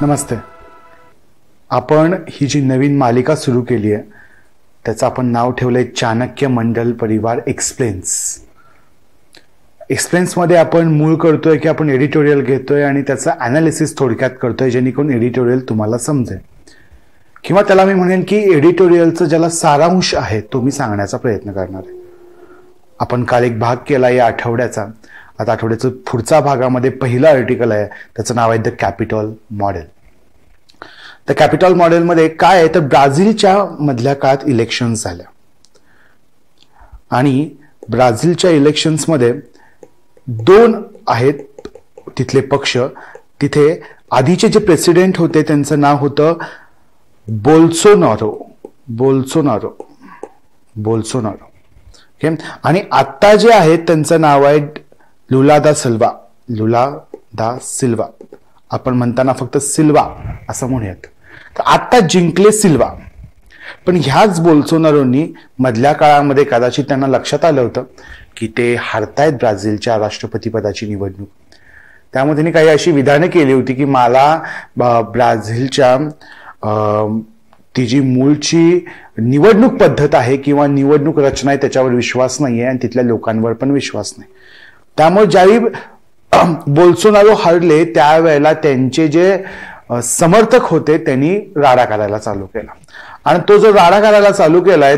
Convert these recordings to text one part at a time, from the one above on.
नमस्ते. आपण ही जी नवीन मालिका सुरू केली आहे त्याचं आपण नाव ठेवलंय चाणक्य मंडल परिवार एक्सप्लेन्स. एक्सप्लेन्समध्ये आपण मूळ करतोय की आपण एडिटोरियल घेतोय आणि त्याचं ॲनालिसिस थोडक्यात करतोय जेणेकरून एडिटोरियल तुम्हाला समजेल, किंवा त्याला मी म्हणेन की एडिटोरियलचं ज्याला सारांश आहे तो मी सांगण्याचा प्रयत्न करणार आहे. आपण काल एक भाग केला या आठवड्याचा. आता आठवड्याचं पुढचा भागामध्ये पहिलं आर्टिकल आहे, त्याचं नाव आहे the Capitol model. The Capitol मॉडेलमध्ये काय आहे तर ब्राझीलच्या मधल्या काळात इलेक्शन्स झाल्या आणि ब्राझीलच्या इलेक्शन्समध्ये दोन आहेत तिथले पक्ष. तिथे आधीचे जे प्रेसिडेंट होते त्यांचं नाव होतं बोल्सोनारो. आणि आत्ता जे आहेत त्यांचं नाव आहे लुला दा सिल्वा. आपण म्हणताना फक्त सिल्वा असं म्हणूयात. तर आत्ता जिंकले सिल्वा. पण ह्याच बोल्सोनारोनी मधल्या काळामध्ये कदाचित त्यांना लक्षात आलं होतं की ते हारतायत ब्राझीलच्या राष्ट्रपती पदाची निवडणूक. त्यामुळे त्यांनी काही अशी विधानं केली होती की मला ब्राझीलच्या ती जी मूळची निवडणूक पद्धत आहे किंवा निवडणूक रचना आहे त्याच्यावर विश्वास नाही आहे आणि तिथल्या लोकांवर पण विश्वास नाही. त्यामुळे ज्यावेळी बोल्सोनारो हरले त्यावेळेला त्यांचे जे समर्थक होते त्यांनी राडा करायला चालू केला. आणि तो जो राडा करायला चालू केलाय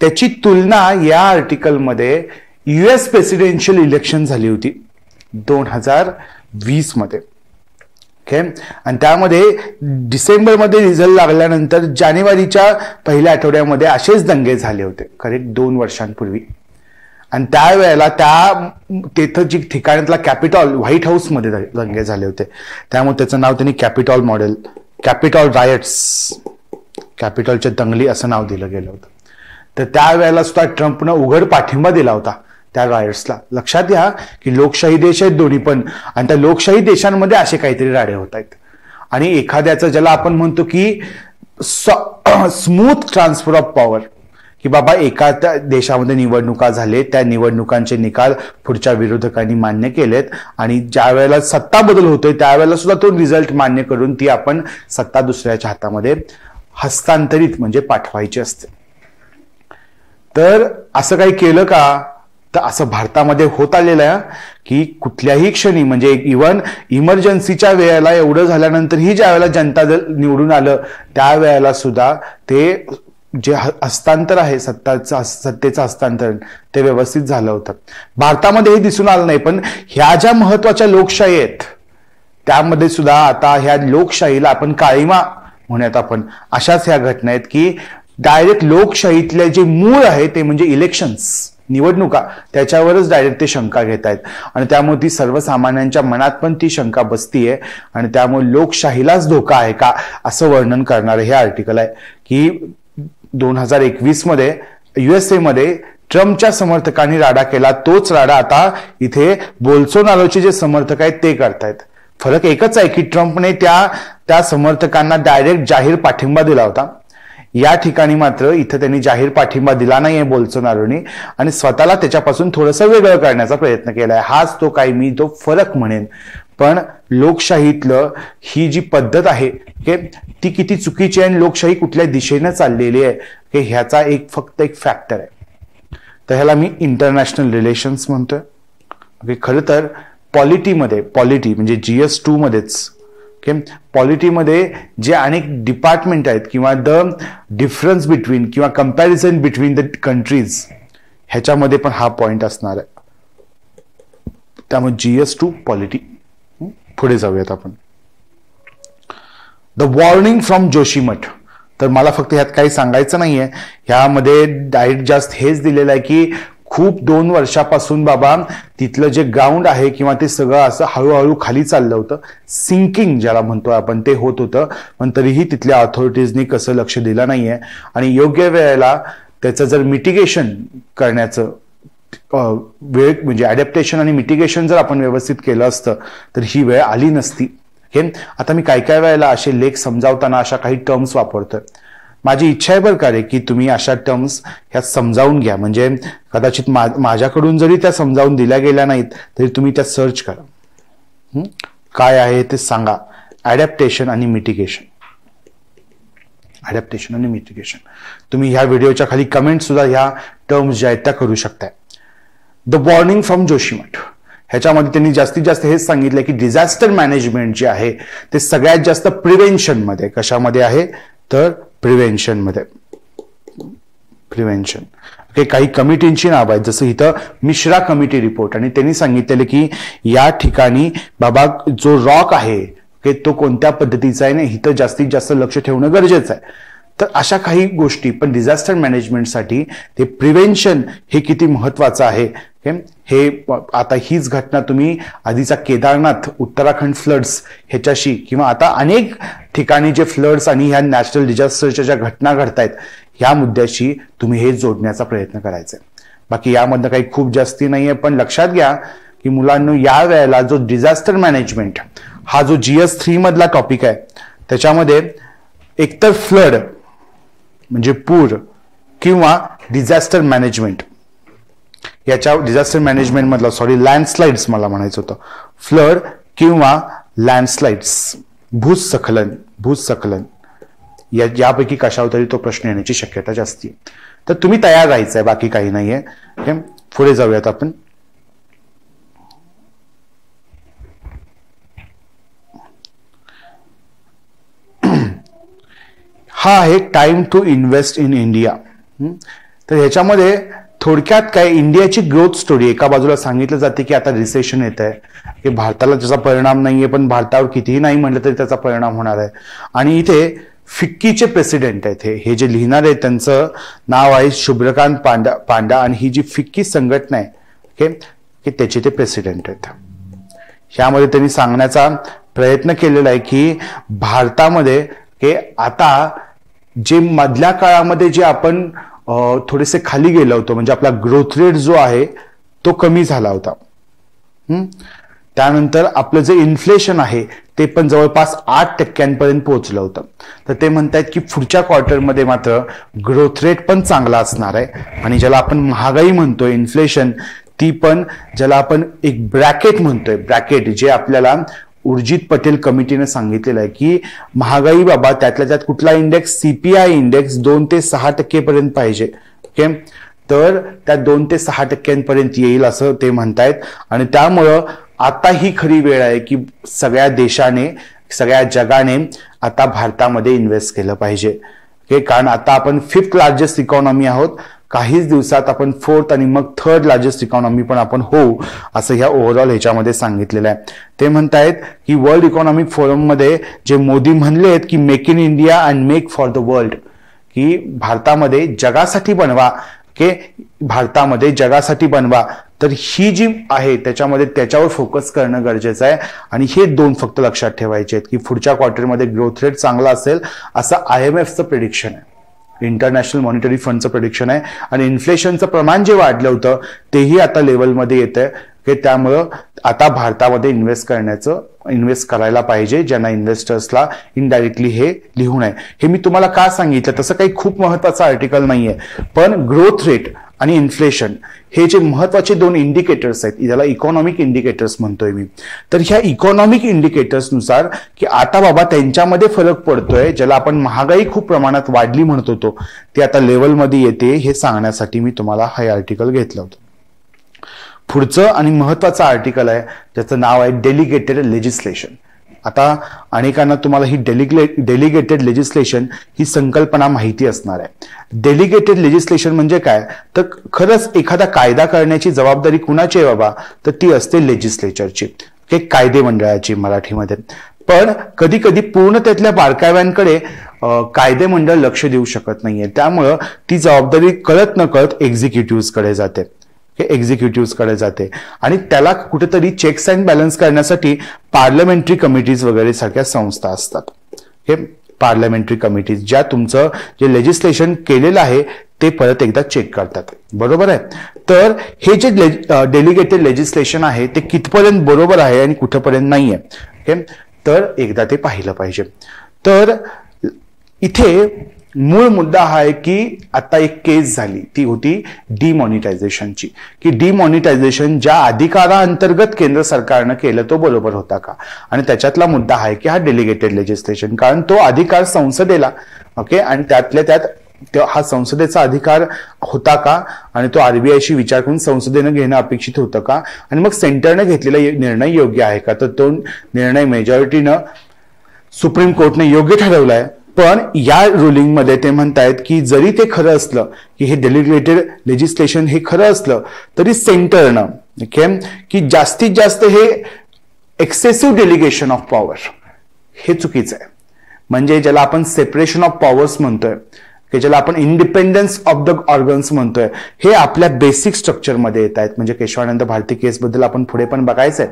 त्याची तुलना या आर्टिकलमध्ये US प्रेसिडेन्शियल इलेक्शन झाली होती 2020 मध्ये. ओके. आणि त्यामध्ये डिसेंबरमध्ये रिझल्ट लागल्यानंतर जानेवारीच्या पहिल्या आठवड्यामध्ये असेच दंगे झाले होते, करेक्ट 2 वर्षांपूर्वी. आणि त्यावेळेला तिथं जी ठिकाणातला कॅपिटॉल व्हाईट हाऊसमध्ये दंगे झाले होते. त्यामुळे त्याचं नाव त्यांनी कॅपिटॉल मॉडेल, कॅपिटॉल रायट्स, कॅपिटॉलच्या दंगली असं नाव दिलं गेलं होतं. तर त्यावेळेला सुद्धा ट्रम्पनं उघड पाठिंबा दिला होता त्या रायट्सला. लक्षात घ्या की लोकशाही देश आहेत दोन्ही पण, आणि त्या लोकशाही देशांमध्ये असे काहीतरी राडे होत आहेत. आणि एखाद्याचं ज्याला आपण म्हणतो की स्मूथ ट्रान्सफर ऑफ पॉवर, की बाबा एका देशामध्ये निवडणुका झाले, त्या निवडणुकांचे निकाल पुढच्या विरोधकांनी मान्य केलेत आणि ज्या वेळेला सत्ता बदल होतोय त्यावेळेला सुद्धा तो रिझल्ट मान्य करून ती आपण सत्ता दुसऱ्याच्या हातामध्ये हस्तांतरित म्हणजे पाठवायची असते. तर असं काही केलं का तर असं भारतामध्ये होत आलेलं आहे की कुठल्याही क्षणी म्हणजे इव्हन इमर्जन्सीच्या वेळेला एवढं झाल्यानंतरही ज्या वेळेला जनता दल निवडून आलं त्यावेळेला सुद्धा ते जे हस्तांतर आहे सत्तेचं हस्तांतरण ते व्यवस्थित झालं होतं. भारतामध्ये हे दिसून आलं नाही, पण ह्या ज्या महत्वाच्या लोकशाही आहेत त्यामध्ये सुद्धा आता ह्या लोकशाहीला आपण काळिमा म्हणूयात आपण. अशाच ह्या घटना आहेत की डायरेक्ट लोकशाहीतले जे मूळ आहे ते म्हणजे इलेक्शन्स, निवडणुका, त्याच्यावरच डायरेक्ट ते शंका घेत आहेत. आणि त्यामुळे ती सर्वसामान्यांच्या मनात पण ती शंका बसतीये आणि त्यामुळे लोकशाहीलाच धोका आहे का असं वर्णन करणारं हे आर्टिकल आहे की 2021 मध्ये USA मध्ये ट्रम्पच्या समर्थकांनी राडा केला, तोच राडा आता इथे बोल्सोनारोचे जे समर्थक आहेत ते करतायत. फरक एकच आहे की ट्रम्पने त्या समर्थकांना डायरेक्ट जाहीर पाठिंबा दिला होता. या ठिकाणी मात्र इथं त्यांनी जाहीर पाठिंबा दिला नाहीये बोल्सोनारोनी आणि स्वतःला त्याच्यापासून थोडंसं वेगळं करण्याचा प्रयत्न केलाय. हाच मी तो फरक म्हणेन. पण लोकशाहीतलं ही जी पद्धत आहे ती किती चुकीची आहे आणि लोकशाही कुठल्या दिशेनं चाललेली आहे ह्याचा फक्त एक फॅक्टर आहे. तर ह्याला मी इंटरनॅशनल रिलेशन्स म्हणतोय. खरं तर पॉलिटी म्हणजे GS2 मध्येच पॉलिटीमध्ये जे अनेक डिपार्टमेंट आहेत किंवा द डिफरन्स बिटवीन किंवा कंपॅरिझन बिटवीन द कंट्रीज ह्याच्यामध्ये पण हा पॉइंट असणार आहे. त्यामुळे GS2 पॉलिटी. पुढे जाऊयात आपण. The warning from Joshimath. तर मला फक्त ह्यात काही सांगायचं नाहीये, ह्यामध्ये डायरेक्ट जास्त हेच दिलेलं आहे की खूप 2 वर्षापासून बाबा तिथलं जे ग्राउंड आहे किंवा ते सगळं असं हळूहळू खाली चाललं होतं, सिंकिंग ज्याला म्हणतो आपण ते होत होतं. पण तरीही तिथल्या ऑथॉरिटीजनी कसं लक्ष दिलं नाहीये आणि योग्य वेळेला त्याचं जर मिटिगेशन करण्याचं वेळ म्हणजे ॲडॅप्टेशन आणि मिटिगेशन जर आपण व्यवस्थित केलं असतं तर ही वेळ आली नसती. आता मी काय वेळेला असे लेख समजावताना अशा काही टर्म्स वापरतोय. माझी इच्छा आहे बरं का रे की तुम्ही अशा टर्म्स ह्या समजावून घ्या, म्हणजे कदाचित माझ्याकडून जरी त्या समजावून दिल्या गेल्या नाहीत तरी तुम्ही त्या सर्च करा, काय आहे ते सांगा ॲडॅप्टेशन आणि मिटिगेशन. ॲडॅप्टेशन आणि मिटिगेशन. तुम्ही ह्या व्हिडिओच्या खाली कमेंट सुद्धा ह्या टर्म्स ज्या आहेत त्या करू शकताय. द वॉर्निंग फ्रॉम जोशीमठ, ह्याच्यामध्ये त्यांनी जास्तीत जास्त हेच सांगितलं की डिझास्टर मॅनेजमेंट जे आहे ते सगळ्यात जास्त प्रिव्हेन्शन मध्ये, कशामध्ये आहे तर प्रिव्हेन्शन मध्ये. प्रिव्हेन्शन. काही कमिटींची नाव आहेत, जसं इथं मिश्रा कमिटी रिपोर्ट, आणि त्यांनी सांगितलेलं की या ठिकाणी बाबा जो रॉक आहे तो कोणत्या पद्धतीचा आहे ना, इथं जास्तीत जास्त लक्ष ठेवणं गरजेचं आहे. तर अशा काही गोष्टी, पण डिझास्टर मॅनेजमेंटसाठी ते प्रिव्हेन्शन हे किती महत्वाचं आहे हे आता हीच घटना तुम्ही आधीचा केदारनाथ, उत्तराखंड फ्लड्स ह्याच्याशी, किंवा आता अनेक ठिकाणी जे फ्लड्स आणि ह्या नॅचरल डिझास्टरच्या ज्या घटना घडतायत ह्या मुद्द्याशी तुम्ही हे जोडण्याचा प्रयत्न करायचा आहे. बाकी यामधनं काही खूप जास्ती नाहीये, पण लक्षात घ्या की मुलांनो या वेळेला जो डिझास्टर मॅनेजमेंट हा जो GS3 मधला टॉपिक आहे त्याच्यामध्ये एकतर फ्लड म्हणजे पूर किंवा डिझास्टर मॅनेजमेंट, याच्या डिझास्टर मॅनेजमेंट मधला लँडस्लाइड्स मला म्हणायचं होतं, फ्लड किंवा लँडस्लाइड्स, भूस्खलन यापैकी कशावर तरी तो प्रश्न येण्याची शक्यता जास्ती आहे. तर तुम्ही तयार राहायचंय, बाकी काही नाहीये. पुढे जाऊयात आपण. हा आहे time to invest in India. तर ह्याच्यामध्ये थोडक्यात काय, इंडियाची ग्रोथ स्टोरी एका बाजूला सांगितलं जाते की आता रिसेशन येत आहे, की भारताला त्याचा परिणाम नाहीये, पण भारतावर कितीही नाही म्हटलं तरी त्याचा परिणाम होणार आहे. आणि इथे फिक्कीचे प्रेसिडेंट आहेत, हे जे लिहिणार आहेत त्यांचं नाव आहे शुभ्रकांत पांडा, आणि ही जी फिक्की संघटना आहे की त्याचे ते प्रेसिडेंट आहेत. ह्यामध्ये त्यांनी सांगण्याचा प्रयत्न केलेला आहे की भारतामध्ये आता जे मधल्या काळामध्ये जे आपण थोडेसे खाली गेलो होतो, म्हणजे आपला ग्रोथ रेट जो आहे तो कमी झाला होता. त्यानंतर आपलं जे इन्फ्लेशन आहे ते पण जवळपास 8% पोहोचलं होतं. तर ते म्हणतायत की पुढच्या क्वार्टरमध्ये मात्र ग्रोथ रेट पण चांगला असणार आहे, आणि ज्याला आपण महागाई म्हणतोय, इन्फ्लेशन, ती पण ज्याला आपण एक ब्रॅकेट म्हणतोय, ब्रॅकेट जे आपल्याला उर्जित पटेल कमिटीने सांगितलेलं आहे की महागाई बाबा त्यातल्या त्यात कुठला इंडेक्स, CPI इंडेक्स 2 ते 6% पर्यंत पाहिजे. ओके, तर त्या 2 ते 6% येईल असं ते म्हणतायत. आणि त्यामुळं आता ही खरी वेळ आहे की सगळ्या देशाने, सगळ्या जगाने आता भारतामध्ये इन्व्हेस्ट केलं पाहिजे. कारण आता आपण 5th लार्जेस्ट इकॉनॉमी आहोत, काहीच दिवसात आपण 4th आणि मग 3rd लार्जेस्ट इकॉनॉमी पण आपण होऊ, असं ह्या ओव्हरऑल ह्याच्यामध्ये सांगितलेलं आहे. ते म्हणतायत की वर्ल्ड इकॉनॉमिक फोरम मध्ये जे मोदी म्हणलेत की make in India and make for the world, की भारतामध्ये जगासाठी बनवा, की भारतामध्ये जगासाठी बनवा, तर ही जी आहे त्याच्यामध्ये त्याच्यावर फोकस करणं गरजेचं आहे. आणि हे 2 फक्त लक्षात ठेवायचे आहेत की पुढच्या क्वार्टरमध्ये ग्रोथ रेट चांगला असेल असं IMFचं प्रेडिक्शन आहे, इंटरनॅशनल मॉनिटरी फंडचं प्रेडिक्शन आहे. आणि इन्फ्लेशनचं प्रमाण जे वाढलं होतं तेही आता लेवलमध्ये येतंय, की त्यामुळं आता भारतामध्ये इन्व्हेस्ट करायला पाहिजे. ज्यांना इन्व्हेस्टर्सला इनडायरेक्टली हे लिहून आहे. हे मी तुम्हाला का सांगितलं, तसं काही खूप महत्वाचं आर्टिकल नाहीये, पण ग्रोथ रेट आणि इन्फ्लेशन हे जे महत्वाचे 2 इंडिकेटर्स आहेत, ज्याला इकॉनॉमिक इंडिकेटर्स म्हणतोय मी, तर ह्या इकॉनॉमिक इंडिकेटर्सनुसार की आता बाबा त्यांच्यामध्ये फरक पडतोय, ज्याला आपण महागाई खूप प्रमाणात वाढली म्हणत होतो ते आता लेवलमध्ये येते, हे सांगण्यासाठी मी तुम्हाला हे आर्टिकल घेतलं होतं. पुढचं आणि महत्वाचं आर्टिकल आहे ज्याचं नाव आहे डेलिगेटेड लेजिस्लेशन. आता अनेकांना तुम्हाला ही डेलिगेटेड लेजिस्लेशन ही संकल्पना माहिती असणार आहे. डेलिगेटेड लेजिस्लेशन म्हणजे काय, तर खरंच एखादा कायदा करण्याची जबाबदारी कुणाची आहे बाबा, तर ती असते लेजिस्लेचरची, कायदे मंडळाची मराठीमध्ये. पण कधी कधी पूर्ण त्यातल्या बारकाव्यांकडे कायदे मंडळ लक्ष देऊ शकत नाहीये, त्यामुळं ती जबाबदारी कळत न कळत एक्झिक्युटिव्हकडे जाते. आणि त्याला कुठेतरी चेक्स अँड बॅलन्स करण्यासाठी पार्लमेंटरी कमिटीज वगैरे सारख्या संस्था असतात. हे पार्लमेंटरी कमिटीज ज्या तुमचं जे लेजिस्लेशन केलेलं आहे ते परत एकदा चेक करतात, बरोबर आहे. तर हे जे डेलिगेटेड लेजिस्लेशन आहे ते कितपर्यंत बरोबर आहे आणि कुठपर्यंत नाहीये, तर एकदा ते पाहिलं पाहिजे. तर इथे मूळ मुद्दा हा आहे की आता एक केस झाली, ती होती डिमॉनिटायझेशनची, की डिमॉनिटायझेशन ज्या अधिकाराअंतर्गत केंद्र सरकारनं केलं तो बरोबर होता का, आणि त्याच्यातला मुद्दा आहे की हा डेलिगेटेड लेजिस्लेशन, कारण तो अधिकार संसदेला, ओके, आणि त्यातल्या त्यात हा संसदेचा अधिकार होता का, आणि तो आरबीआयशी विचार करून संसदेनं घेणं अपेक्षित होतं का, आणि मग सेंटरने घेतलेला निर्णय योग्य आहे का, तर तो निर्णय मेजॉरिटीनं सुप्रीम कोर्टने योग्य ठरवलाय. पण या रुलिंगमध्ये ते म्हणतायत की जरी ते खरं असलं की हे डेलिगेटेड लेजिस्लेशन हे खरं असलं तरी सेंटरनं, ओके, की जास्तीत जास्त हे एक्सेसिव्ह डेलिगेशन ऑफ पॉवर हे चुकीचं आहे. म्हणजे ज्याला आपण सेपरेशन ऑफ पॉवर्स म्हणतोय, की ज्याला आपण इंडिपेंडन्स ऑफ द ऑर्गन्स म्हणतोय, हे आपल्या बेसिक स्ट्रक्चरमध्ये येत आहेत. म्हणजे केशवानंद भारती केसबद्दल आपण पुढे पण बघायचंय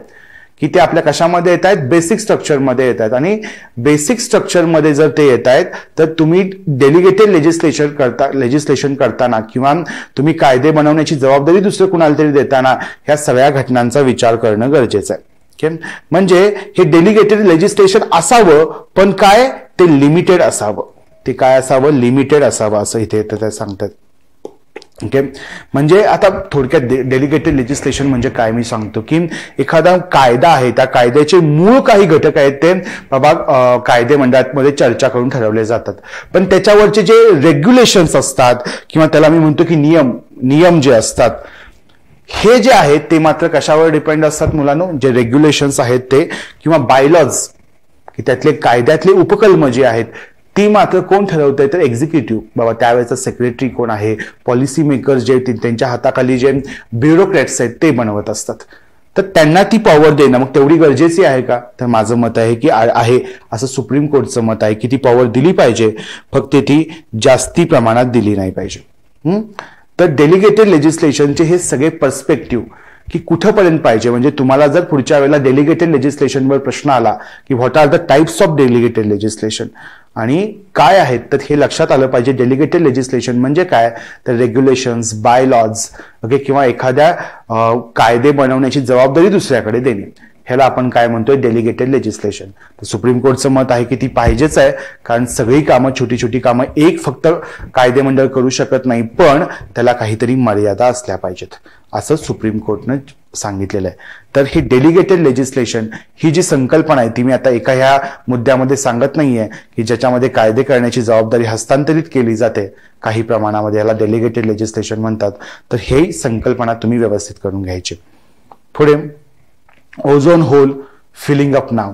की ते आपल्या कशामध्ये येत आहेत, बेसिक स्ट्रक्चरमध्ये येत आहेत. आणि बेसिक स्ट्रक्चरमध्ये जर ते येत आहेत तर तुम्ही डेलिगेटेड लेजिस्लेशन करताना किंवा तुम्ही कायदे बनवण्याची जबाबदारी दुसऱ्या कुणाला तरी देताना ह्या सगळ्या घटनांचा विचार करणं गरजेचं आहे. म्हणजे हे डेलिगेटेड लेजिस्लेशन असावं, पण काय, ते लिमिटेड असावं. ते काय असावं, लिमिटेड असावं, असं इथे सांगतात. ओके, म्हणजे आता थोडक्यात डेलिगेटेड लेजिस्लेशन म्हणजे काय मी सांगतो की एखादा कायदा आहे, त्या कायद्याचे मूळ काही घटक आहेत ते बाबा कायदे मंडळामध्ये चर्चा करून ठरवले जातात, पण त्याच्यावरचे जे रेग्युलेशन्स असतात किंवा त्याला मी म्हणतो की नियम जे असतात हे जे आहेत ते मात्र कशावर डिपेंड असतात मुलांनो, जे रेग्युलेशन्स आहेत ते किंवा बायलॉज, की त्यातले कायद्यातले उपकल्म जे आहेत ती मात्र कोण ठरवतंय, तर एक्झिक्युटिव्ह, बाबा त्यावेळेचा सेक्रेटरी कोण आहे, पॉलिसी मेकर्स जे त्यांच्या हाताखाली जे ब्युरोक्रॅट्स आहेत ते बनवत असतात. तर त्यांना ती पॉवर देणं मग तेवढी गरजेची आहे का, तर माझं मत आहे की आहे, असं सुप्रीम कोर्टचं मत आहे की ती पॉवर दिली पाहिजे, फक्त ती जास्ती प्रमाणात दिली नाही पाहिजे. तर डेलिगेटेड लेजिस्लेशनचे हे सगळे पर्स्पेक्टिव्ह की कुठंपर्यंत पाहिजे, म्हणजे तुम्हाला जर पुढच्या वेळेला डेलिगेटेड लेजिस्लेशनवर प्रश्न आला की what are the types of delegated legislation आणि काय आहेत, तर हे लक्षात आलं पाहिजे. डेलिगेटेड लेजिस्लेशन म्हणजे काय, तर रेग्युलेशन्स, बाय लॉज, ओके, किंवा एखाद्या कायदे बनवण्याची जबाबदारी दुसऱ्याकडे देणे, ह्याला आपण काय म्हणतोय, डेलिगेटेड लेजिस्लेशन. तर सुप्रीम कोर्टचं मत आहे की ती पाहिजेच आहे, कारण सगळी कामं, छोटी छोटी कामं एक फक्त कायदेमंडळ करू शकत नाही, पण त्याला काहीतरी मर्यादा असल्या पाहिजेत, असं सुप्रीम कोर्टनं सांगितलेलं आहे. तर ही डेलिगेटेड लेजिस्लेशन ही जी संकल्पना आहे ती मी आता एका ह्या मुद्द्यामध्ये सांगत नाहीये की ज्याच्यामध्ये कायदे करण्याची जबाबदारी हस्तांतरित केली जाते काही प्रमाणामध्ये, याला डेलिगेटेड लेजिस्लेशन म्हणतात. तर हे संकल्पना तुम्ही व्यवस्थित करून घ्यायची. पुढे ओझोन होल फिलिंग अप नाव.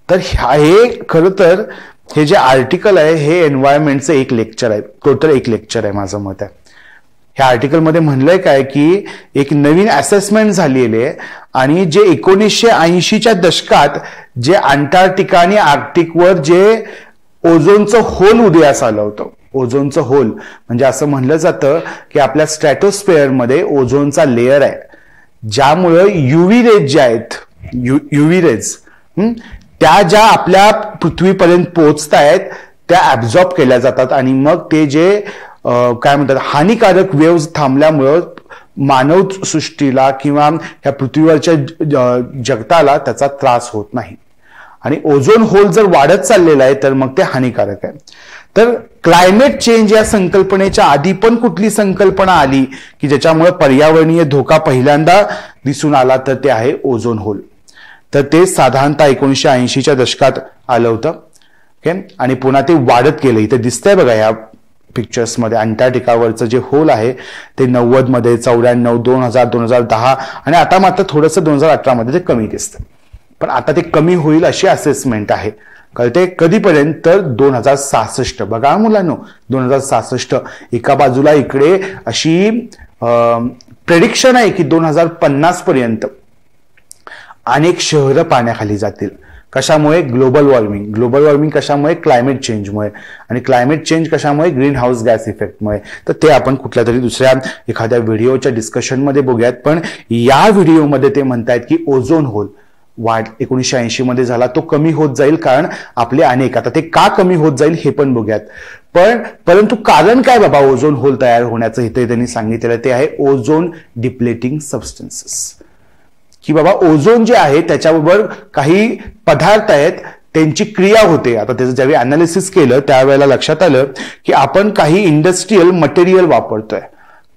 तर हे खरं तर हे जे आर्टिकल आहे हे एन्व्हायरमेंटचं एक लेक्चर आहे, टोटल एक लेक्चर आहे माझं मत आहे. ह्या आर्टिकलमध्ये म्हणलंय काय की एक नवीन असेसमेंट झालेली आहे आणि जे 1980च्या दशकात जे अंटार्क्टिका आणि आर्क्टिकवर जे ओझोनचं होल उदयास आलं होतं. ओझोनचं होल म्हणजे असं म्हणलं जातं की आपल्या स्ट्रॅटोस्फेअरमध्ये ओझोनचा लेअर आहे, ज्यामुळं युव्ही रेज ज्या आहेत, युव्ही रेज त्या ज्या आपल्या पृथ्वीपर्यंत पोहोचतायत त्या ऍब्झॉर्ब केल्या जातात आणि मग ते जे काय म्हणतात हानिकारक वेव्ज थांबल्यामुळं मानव सृष्टीला किंवा ह्या पृथ्वीवरच्या जगताला त्याचा त्रास होत नाही. आणि ओझोन होल जर वाढत चाललेला आहे तर मग ते हानिकारक आहे. तर क्लायमेट चेंज या संकल्पनेच्या आधी पण कुठली संकल्पना आली की ज्याच्यामुळे पर्यावरणीय धोका पहिल्यांदा दिसून आला, तर ते आहे ओझोन होल. तर ते साधारणतः 1980च्या दशकात आलं होतं. ओके, आणि पुन्हा ते वाढत गेलं. इथे दिसतंय बघा या पिक्चर्स मध्ये अंटार्क्टिकावरचं जे होल आहे ते 90 मध्ये, 94, 2000, 2010 आणि आता मात्र थोडंसं 2018 मध्ये ते कमी दिसतं. पण आता ते कमी होईल अशी असेसमेंट आहे. कळते कधीपर्यंत, तर 2066. बघा मुलांनो, 2066 एका बाजूला इकडे अशी प्रेडिक्शन आहे की 2050 पर्यंत अनेक शहरं पाण्याखाली जातील. कशामुळे, ग्लोबल वॉर्मिंग कशामुळे, क्लायमेट चेंजमुळे. आणि क्लायमेट चेंज कशामुळे, ग्रीन हाऊस गॅस इफेक्टमुळे. तर ते आपण कुठल्या तरी दुसऱ्या एखाद्या व्हिडिओच्या डिस्कशनमध्ये बघूयात. पण या व्हिडिओमध्ये ते म्हणतायत की ओझोन होल वाढ 1980 मध्ये झाला, तो कमी होत जाईल, कारण आपले अनेक, आता ते का कमी होत जाईल हे पण बघूयात. परंतु कारण काय बाबा ओझोन होल तयार होण्याचं इथे त्यांनी सांगितलेलं, ते आहे ओझोन डिप्लेटिंग सबस्टन्सेस. की बाबा ओझोन जे आहे त्याच्याबरोबर काही पदार्थ आहेत त्यांची क्रिया होते. आता त्याचं ज्यावेळी अनालिसिस केलं त्यावेळेला लक्षात आलं की आपण काही इंडस्ट्रियल मटेरियल वापरतोय.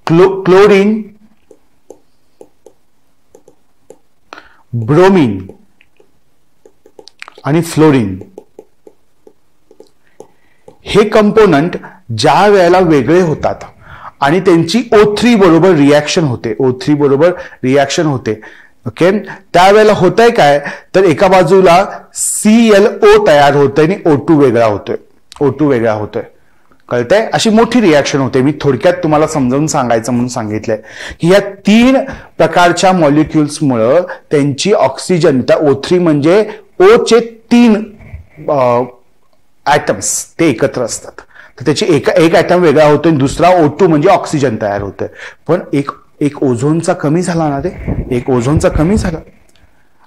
क्लोरीन, ब्रोमीन आणि फ्लोरीन हे कंपोनंट ज्या वेळेला वेगळे होतात आणि त्यांची O3 बरोबर रिॲक्शन होते, O3 बरोबर रिॲक्शन होते, ओके, त्यावेळेला होतंय काय तर एका बाजूला ClO तयार होतंय आणि O2 वेगळा होतोय, O2 वेगळा होतोय. कळतंय? अशी मोठी रिॲक्शन होते. मी थोडक्यात तुम्हाला समजावून सांगायचं म्हणून सांगितलंय की या 3 प्रकारच्या मॉलिक्युल्समुळे त्यांची ऑक्सिजन, त्या O3 म्हणजे O चे 3 ऍटम्स ते एकत्र असतात, तर त्याची एक ऍटम वेगळा होतो आणि दुसरा O2 म्हणजे ऑक्सिजन तयार होतोय. पण एक ओझोनचा कमी झाला ना रे, एक ओझोनचा कमी झाला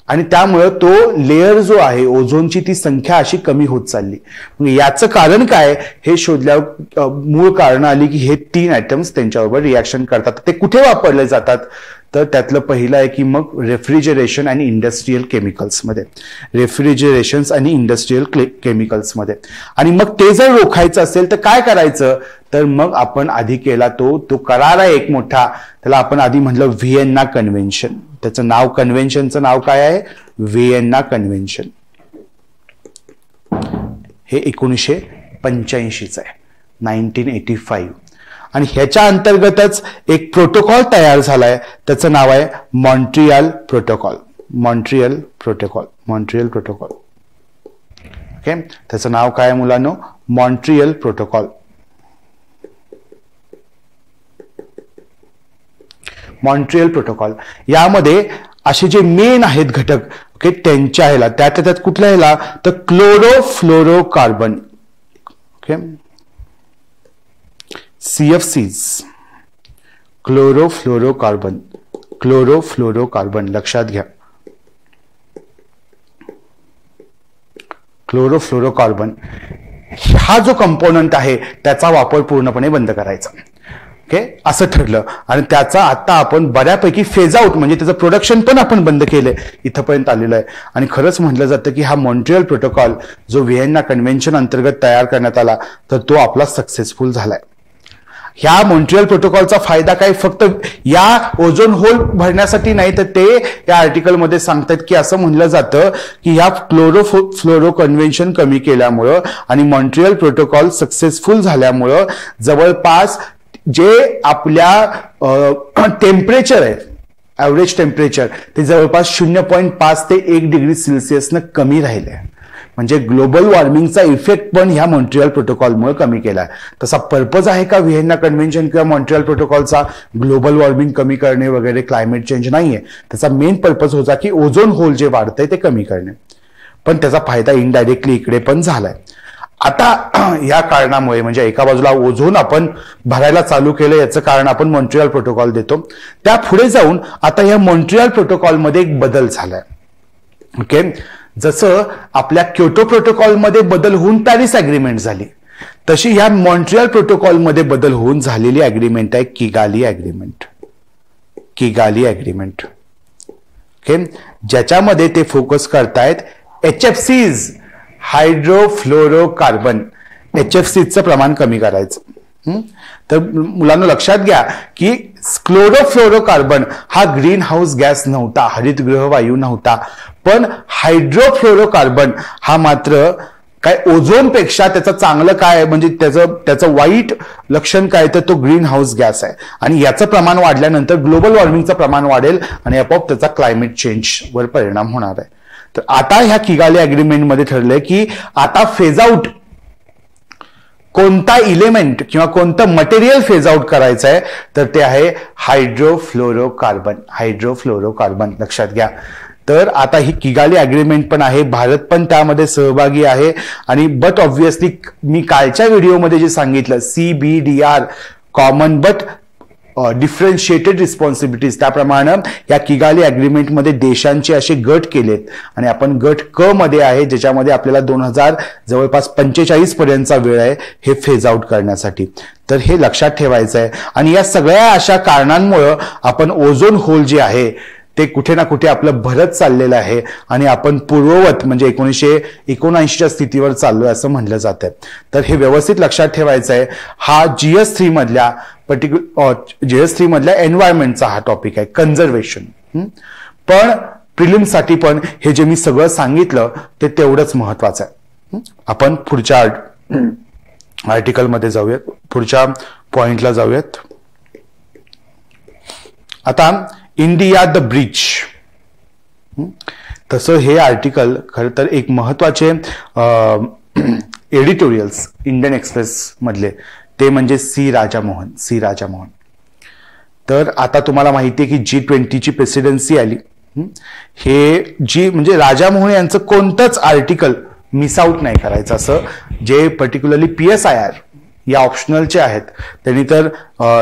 आणि त्यामुळे तो लेअर जो आहे ओझोनची ती संख्या अशी कमी होत चालली. याचं कारण काय हे शोधल्यावर मूळ कारण आली की हे 3 ऍटम्स त्यांच्याबरोबर रिॲक्शन करतात. ते कुठे वापरले जातात तर त्यातलं पहिलं आहे की मग रेफ्रिजरेशन आणि इंडस्ट्रियल केमिकल्समध्ये, रेफ्रिजरेशन्स आणि इंडस्ट्रियल केमिकल्समध्ये. आणि मग ते जर रोखायचं असेल तर काय करायचं तर मग आपण आधी केला तो करार आहे एक मोठा, त्याला आपण आधी म्हटलं व्हिएन्ना कन्व्हेन्शन. त्याचं नाव, कन्व्हेन्शनचं नाव काय आहे? Vienna convention. हे 1985च आहे, 1985. आणि ह्याच्या अंतर्गतच एक प्रोटोकॉल तयार झालाय, त्याचं नाव आहे Montreal protocol. Montreal protocol, Montreal protocol, okay. त्याचं नाव काय आहे मुलांनो? Montreal protocol. मॉन्ट्रियल प्रोटोकॉल यामध्ये असे जे मेन आहेत घटक, ओके, त्यांच्या ह्याला त्यात कुठल्या ह्याला तर chlorofluorocarbon, okay, CFCs, chlorofluorocarbon, chlorofluorocarbon लक्षात घ्या. क्लोरोफ्लोरोकार्बन हा जो कंपोनंट आहे त्याचा वापर पूर्णपणे बंद करायचा, ओके, असं ठरलं. आणि त्याचा आता आपण बऱ्यापैकी फेज आउट म्हणजे त्याचं प्रोडक्शन पण आपण बंद केलंय, इथंपर्यंत आलेलं आहे. आणि खरंच म्हटलं जातं की हा मॉन्ट्रियल प्रोटोकॉल जो व्हिएन्ना कन्व्हेन्शन अंतर्गत तयार करण्यात आला तर तो आपला सक्सेसफुल झालाय. ह्या मॉन्ट्रियल प्रोटोकॉलचा फायदा काय फक्त या ओझोन होल भरण्यासाठी नाही, तर ते या आर्टिकलमध्ये सांगतात की असं म्हणलं जातं की ह्या क्लोरोफ्लोरो कन्व्हेन्शन कमी केल्यामुळं आणि मॉन्ट्रियल प्रोटोकॉल सक्सेसफुल झाल्यामुळं जवळपास जे आपल्या टेम्परेचर आहे, ॲव्हरेज टेम्परेचर, ते जवळपास 0.5 ते 1 डिग्री सेल्सिअसनं कमी राहिले. म्हणजे ग्लोबल वॉर्मिंगचा इफेक्ट पण ह्या मॉन्ट्रियल प्रोटोकॉलमुळे कमी केलाय. तसा पर्पज आहे का व्हिएन्ना कन्व्हेन्शन किंवा मॉन्ट्रियल प्रोटोकॉलचा ग्लोबल वॉर्मिंग कमी करणे वगैरे, क्लायमेट चेंज नाहीये. त्याचा मेन पर्पज होता की ओझोन होल जे वाढतंय ते कमी करणे. पण त्याचा फायदा इनडायरेक्टली इकडे पण झालाय. आता या कारणामुळे म्हणजे एका बाजूला ओझोन आपण भरायला चालू केलं, याचं कारण आपण मॉन्ट्रियल प्रोटोकॉल देतो. त्या पुढे जाऊन आता या मॉन्ट्रियल प्रोटोकॉलमध्ये एक बदल झालाय, ओके. जसं आपल्या क्योटो प्रोटोकॉलमध्ये बदल होऊन पॅरिस अग्रीमेंट झाली, तशी ह्या मॉन्ट्रियल प्रोटोकॉलमध्ये बदल होऊन झालेली अग्रीमेंट आहे Kigali agreement. Kigali agreement, okay, ज्याच्यामध्ये ते फोकस करतायत HFCs, हायड्रोफ्लोरोकार्बन, HFCचं प्रमाण कमी करायचं. तर मुलांना लक्षात घ्या की क्लोरोफ्लोरोकार्बन हा ग्रीन हाऊस गॅस नव्हता, हरितगृह वायू नव्हता, पण हायड्रोफ्लोरोकार्बन हा मात्र काय ओझोनपेक्षा त्याचं चांगलं काय म्हणजे त्याचं वाईट लक्षण काय तर तो ग्रीन हाऊस गॅस आहे. आणि याचं प्रमाण वाढल्यानंतर ग्लोबल वॉर्मिंगचं प्रमाण वाढेल आणि आपोआप त्याचा क्लायमेट चेंज वर परिणाम होणार आहे. तर आता ह्या किगाली अग्रीमेंटमध्ये ठरलंय की आता फेज आउट कोणता इलेमेंट किंवा कोणतं मटेरियल फेज आउट करायचं आहे तर ते आहे हायड्रोफ्लोरोकार्बन. हायड्रोफ्लोरोकार्बन लक्षात घ्या. तर आता ही किगाली अग्रीमेंट पण आहे, भारत पण त्यामध्ये सहभागी आहे. आणि बट ऑब्व्हियसली मी कालच्या व्हिडिओमध्ये जे सांगितलं CBDR, common but differentiated responsibilities, त्याप्रमाणे या किगाली अग्रीमेंटमध्ये देशांचे असे गट केलेत आणि आपण गट क मध्ये आहे, ज्याच्यामध्ये आपल्याला 2045 पर्यंतचा वेळ आहे हे फेज आउट करण्यासाठी. तर हे लक्षात ठेवायचं आहे. आणि या सगळ्या अशा कारणांमुळे आपण ओझोन होल जे आहे ते कुठे ना कुठे आपलं भरत चाललेलं आहे आणि आपण पूर्ववत म्हणजे 1979च्या स्थितीवर चाललोय असं म्हणलं जातंय. तर हे व्यवस्थित लक्षात ठेवायचं आहे. हा GS3 मधल्या GS3 मधल्या एन्व्हायरमेंटचा हा टॉपिक आहे, कन्झर्वेशन. पण प्रिलिम्ससाठी पण हे जे मी सगळं सांगितलं ते तेवढंच महत्वाचं आहे. आपण पुढच्या आर्टिकलमध्ये जाऊयात, पुढच्या पॉइंटला जाऊयात. आता इंडिया द ब्रिज. तसं हे आर्टिकल खरं तर एक महत्वाचे एडिटोरियल्स इंडियन एक्सप्रेस मधले ते म्हणजे सी राजामोहन. तर आता तुम्हाला माहिती आहे की G20ची प्रेसिडेन्सी आली. हे म्हणजे राजामोहन यांचं कोणतंच आर्टिकल मिस आउट नाही करायचं, असं जे पर्टिक्युलरली PSIR या ऑप्शनलचे आहेत त्यांनी तर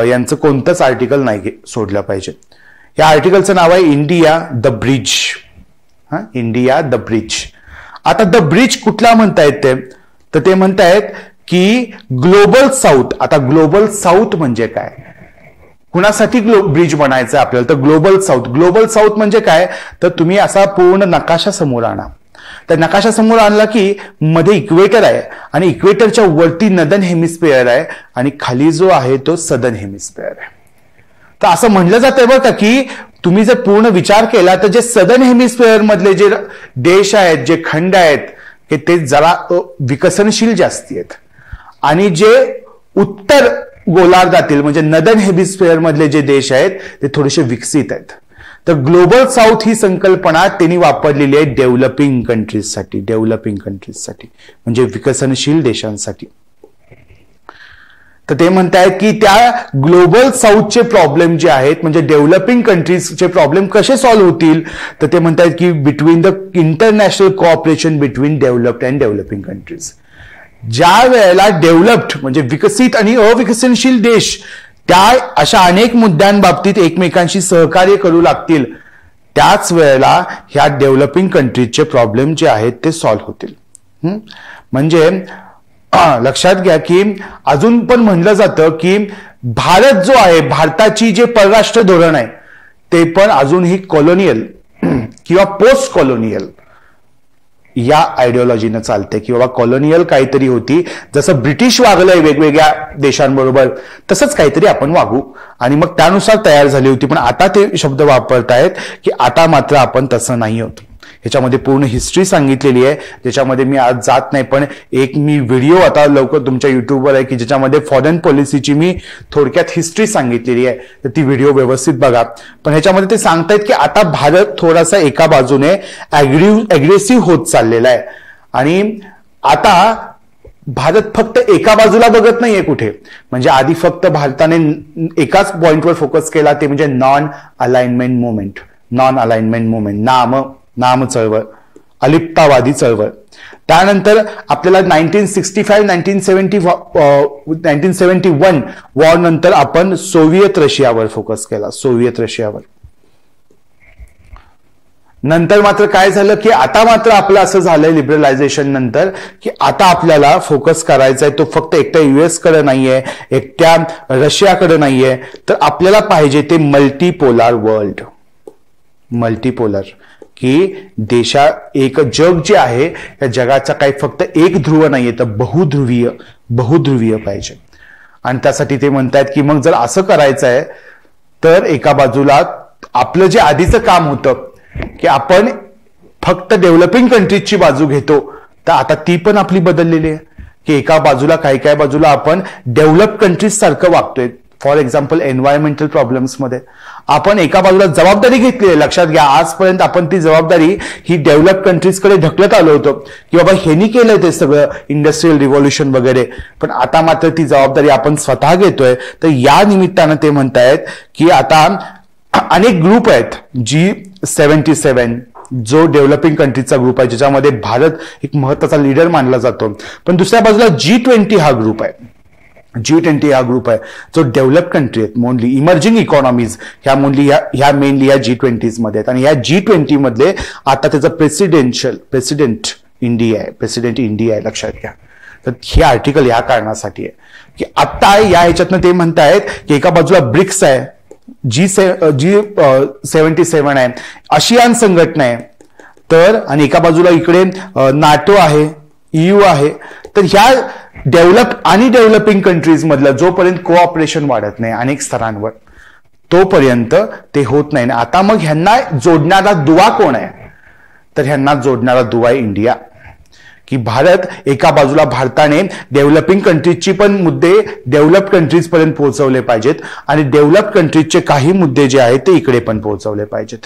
यांचं कोणतंच आर्टिकल नाही सोडलं पाहिजे. या आर्टिकलचं नाव आहे India the bridge. India the bridge. आता द ब्रिज कुठला म्हणतायत तर ते म्हणतायत की ग्लोबल साऊथ. आता ग्लोबल साऊथ म्हणजे काय, कुणासाठी ब्रिज बनायचं आपल्याला, तर ग्लोबल साऊथ म्हणजे काय, तर तुम्ही असा पूर्ण नकाशा समोर आणा. तर नकाशा समोर आणला की मध्ये इक्वेटर आहे आणि इक्वेटरच्या वरती नदन हेमिस्फिअर आहे आणि खाली जो आहे तो सदर्न हेमिस्फिअर आहे. तर असं म्हणलं जातंय बरं का की तुम्ही जर पूर्ण विचार केला तर जे सदर्न हेमिस्फिअर मधले जे देश आहेत, जे खंड आहेत, की ते जरा विकसनशील जास्ती आहेत आणि जे उत्तर गोलार्धातील म्हणजे नदर्न हेमिस्फिअर मधले जे देश आहेत ते थोडेसे विकसित आहेत. तर ग्लोबल साऊथ ही संकल्पना त्यांनी वापरलेली आहे डेव्हलपिंग कंट्रीजसाठी म्हणजे विकसनशील देशांसाठी. तर ते म्हणतायत की त्या ग्लोबल साऊथचे प्रॉब्लेम जे आहेत म्हणजे डेव्हलपिंग कंट्रीजचे प्रॉब्लेम कसे सॉल्व्ह होतील, तर ते म्हणतायत की between the international cooperation between developed and developing countries. ज्या वेळेला डेव्हलप्ड म्हणजे विकसित आणि अविकसनशील देश त्या अशा अनेक मुद्द्यांबाबतीत एकमेकांशी सहकार्य करू लागतील, त्याच वेळेला ह्या डेव्हलपिंग कंट्रीजचे प्रॉब्लेम जे आहेत ते सॉल्व्ह होतील. म्हणजे लक्षात घ्या की अजून पण म्हणलं जातं की भारत जो आहे, भारताची जे परराष्ट्र धोरण आहे ते पण अजूनही कॉलोनियल किंवा पोस्ट कॉलोनियल या आयडिओलॉजीनं चालते की बाबा कॉलोनियल काहीतरी होती, जसं ब्रिटिश वागलंय वेगवेगळ्या देशांबरोबर तसंच काहीतरी आपण वागू आणि मग त्यानुसार तयार झाली होती. पण आता ते शब्द वापरतायत की आता मात्र आपण तसं नाही होत. ह्याच्यामध्ये पूर्ण हिस्ट्री सांगितलेली आहे, ज्याच्यामध्ये मी आज जात नाही, पण एक मी व्हिडिओ आता लवकर तुमच्या युट्यूबवर आहे की ज्याच्यामध्ये फॉरेन पॉलिसीची मी थोडक्यात हिस्ट्री सांगितलेली आहे, तर ती व्हिडिओ व्यवस्थित बघा. पण ह्याच्यामध्ये ते सांगतायत की आता भारत थोडासा एका बाजूने अग्रेसिव्ह होत चाललेला आहे आणि आता भारत फक्त एका बाजूला बघत नाहीये कुठे. म्हणजे आधी फक्त भारताने एकाच पॉइंटवर फोकस केला, ते म्हणजे नॉन अलाइनमेंट मुवमेंट, नाम चळवळ, अलिप्तावादी चळवळ. त्यानंतर आपल्याला 1965-1971 वॉर नंतर आपण सोव्हिएत रशियावर फोकस केला, नंतर मात्र काय झालं की आता मात्र आपलं असं झालंय लिबरलायझेशन नंतर की आता आपल्याला फोकस करायचा आहे तो फक्त एकट्या US कडे नाहीये, एकट्या रशियाकडे नाहीये, तर आपल्याला पाहिजे ते मल्टीपोलार वर्ल्ड. की एक जग जे आहे त्या जगाचा काही फक्त एक ध्रुव नाहीये तर बहुध्रुवीय पाहिजे. आणि त्यासाठी ते म्हणतायत की मग जर असं करायचं आहे तर एका बाजूला आपलं जे आधीचं काम होतं की आपण फक्त डेव्हलपिंग कंट्रीजची बाजू घेतो, तर आता ती पण आपली बदललेली आहे की एका बाजूला काही बाजूला आपण डेव्हलप कंट्रीज सारखं वागतोय. फॉर एक्झाम्पल एन्व्हायरमेंटल प्रॉब्लेम्स मध्ये आपण एका बाजूला जबाबदारी घेतली आहे. लक्षात घ्या, आजपर्यंत आपण ती जबाबदारी ही डेव्हलप कंट्रीजकडे ढकलत आलो होतो की बाबा हेनी केलंय ते सगळं इंडस्ट्रियल रिव्हॉल्युशन वगैरे, पण आता मात्र ती जबाबदारी आपण स्वतः घेतोय. तर या निमित्तानं ते म्हणतायत की आता अनेक ग्रुप आहेत, G77 जो डेव्हलपिंग कंट्रीजचा ग्रुप आहे ज्याच्यामध्ये भारत एक महत्वाचा लीडर मानला जातो, पण दुसऱ्या बाजूला G20 हा ग्रुप आहे. G20 हा ग्रुप आहे जो डेव्हलप कंट्री आहेत, मोनली इमर्जिंग इकॉनॉमीज ह्या मेनली या G20 मध्ये आहेत. आणि या G20 मधले आता त्याचं प्रेसिडेंट इंडिया आहे, लक्षात घ्या. तर हे आर्टिकल या कारणासाठी आहे की आता या ह्याच्यातनं ते म्हणतायत की एका बाजूला ब्रिक्स आहे G77 आहे, आशियान संघटना आहे, तर आणि एका बाजूला इकडे नाटो आहे, EU आहे. तर ह्या डेव्हलपिंग कंट्रीज मधलं जोपर्यंत कोऑपरेशन वाढत नाही अनेक स्तरांवर, तोपर्यंत ते होत नाही. आता मग ह्यांना जोडणारा दुवा कोण आहे? तर ह्यांना जोडणारा दुवा आहे इंडिया. की भारत एका बाजूला भारताने डेव्हलपिंग कंट्रीजची पण मुद्दे डेव्हलप कंट्रीज पर्यंत पोहोचवले पाहिजेत आणि डेव्हलप कंट्रीजचे काही मुद्दे जे आहेत ते इकडे पण पोहोचवले पाहिजेत.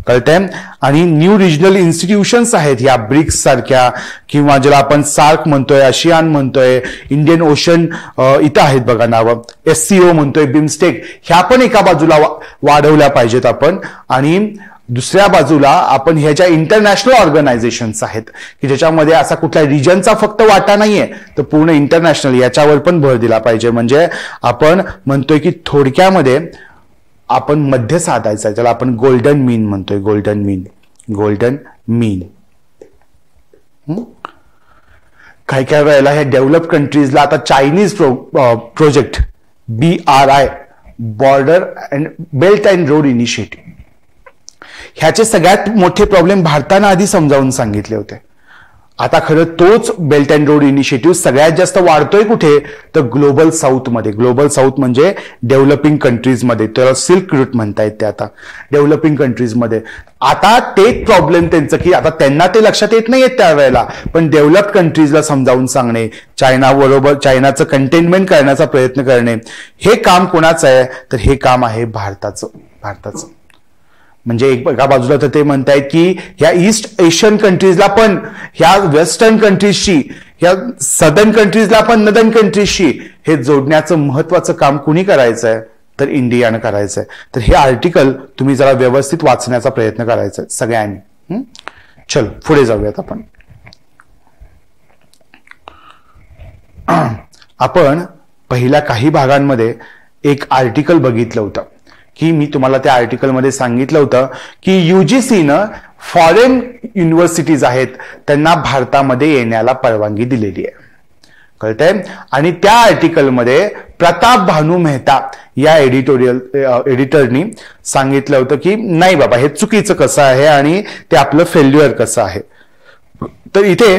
कळतंय? आणि न्यू रिजनल इन्स्टिट्यूशन्स आहेत या ब्रिक्स सारख्या, किंवा ज्याला आपण सार्क म्हणतोय, आशियान म्हणतोय, इंडियन ओशन इथं आहेत बघा नावं, SCO म्हणतोय, बिमस्टेक, ह्या पण एका बाजूला वाढवल्या पाहिजेत आपण. आणि दुसऱ्या बाजूला आपण ह्या ज्या इंटरनॅशनल ऑर्गनायझेशन्स आहेत की ज्याच्यामध्ये असा कुठल्या रिजनचा फक्त वाटा नाहीये, तर पूर्ण इंटरनॅशनल याच्यावर पण भर दिला पाहिजे. म्हणजे आपण म्हणतोय की थोडक्यामध्ये आपण मध्य साधायचा, ज्याला आपण गोल्डन मीन म्हणतोय, गोल्डन मीन. काही काही वेळेला ह्या डेव्हलप कंट्रीजला आता Chinese project BRI, border and belt and road initiative, ह्याचे सगळ्यात मोठे प्रॉब्लेम भारतानं आधी समजावून सांगितले होते. आता खरं तोच बेल्ट अँड रोड इनिशिएटिव्ह सगळ्यात जास्त वाढतोय कुठे? तर ग्लोबल साऊथमध्ये. ग्लोबल साऊथ म्हणजे डेव्हलपिंग कंट्रीजमध्ये, त्याला सिल्क रूट म्हणतायत ते आता डेव्हलपिंग कंट्रीजमध्ये. आता तेच प्रॉब्लेम त्यांचं की आता त्यांना ते लक्षात येत नाहीये त्यावेळेला, पण डेव्हलप कंट्रीजला समजावून सांगणे, चायनाचं कंटेनमेंट करण्याचा प्रयत्न करणे, हे काम कोणाचं आहे? तर हे काम आहे भारताचं. म्हणजे एका बाजूला तर ते म्हणतायत की ह्या ईस्ट एशियन कंट्रीजला पण, ह्या वेस्टर्न कंट्रीजशी, ह्या सदर्न कंट्रीजला पण नदर्न कंट्रीजशी हे जोडण्याचं महत्वाचं काम कुणी करायचंय? तर इंडियानं करायचंय. तर हे आर्टिकल तुम्ही जरा व्यवस्थित वाचण्याचा प्रयत्न करायचा सगळ्यांनी. चलो पुढे जाऊयात आपण. आपण पहिल्या काही भागांमध्ये एक आर्टिकल बघितलं होतं की मी तुम्हाला त्या आर्टिकलमध्ये सांगितलं होतं की UGCनं फॉरेन युनिव्हर्सिटीज आहेत त्यांना भारतामध्ये येण्याला परवानगी दिलेली आहे. कळतंय? आणि त्या आर्टिकलमध्ये प्रताप भानू मेहता या एडिटरनी सांगितलं होतं की नाही बाबा, हे चुकीचं कसं आहे आणि ते आपलं फेल्युअर कसं आहे. तर इथे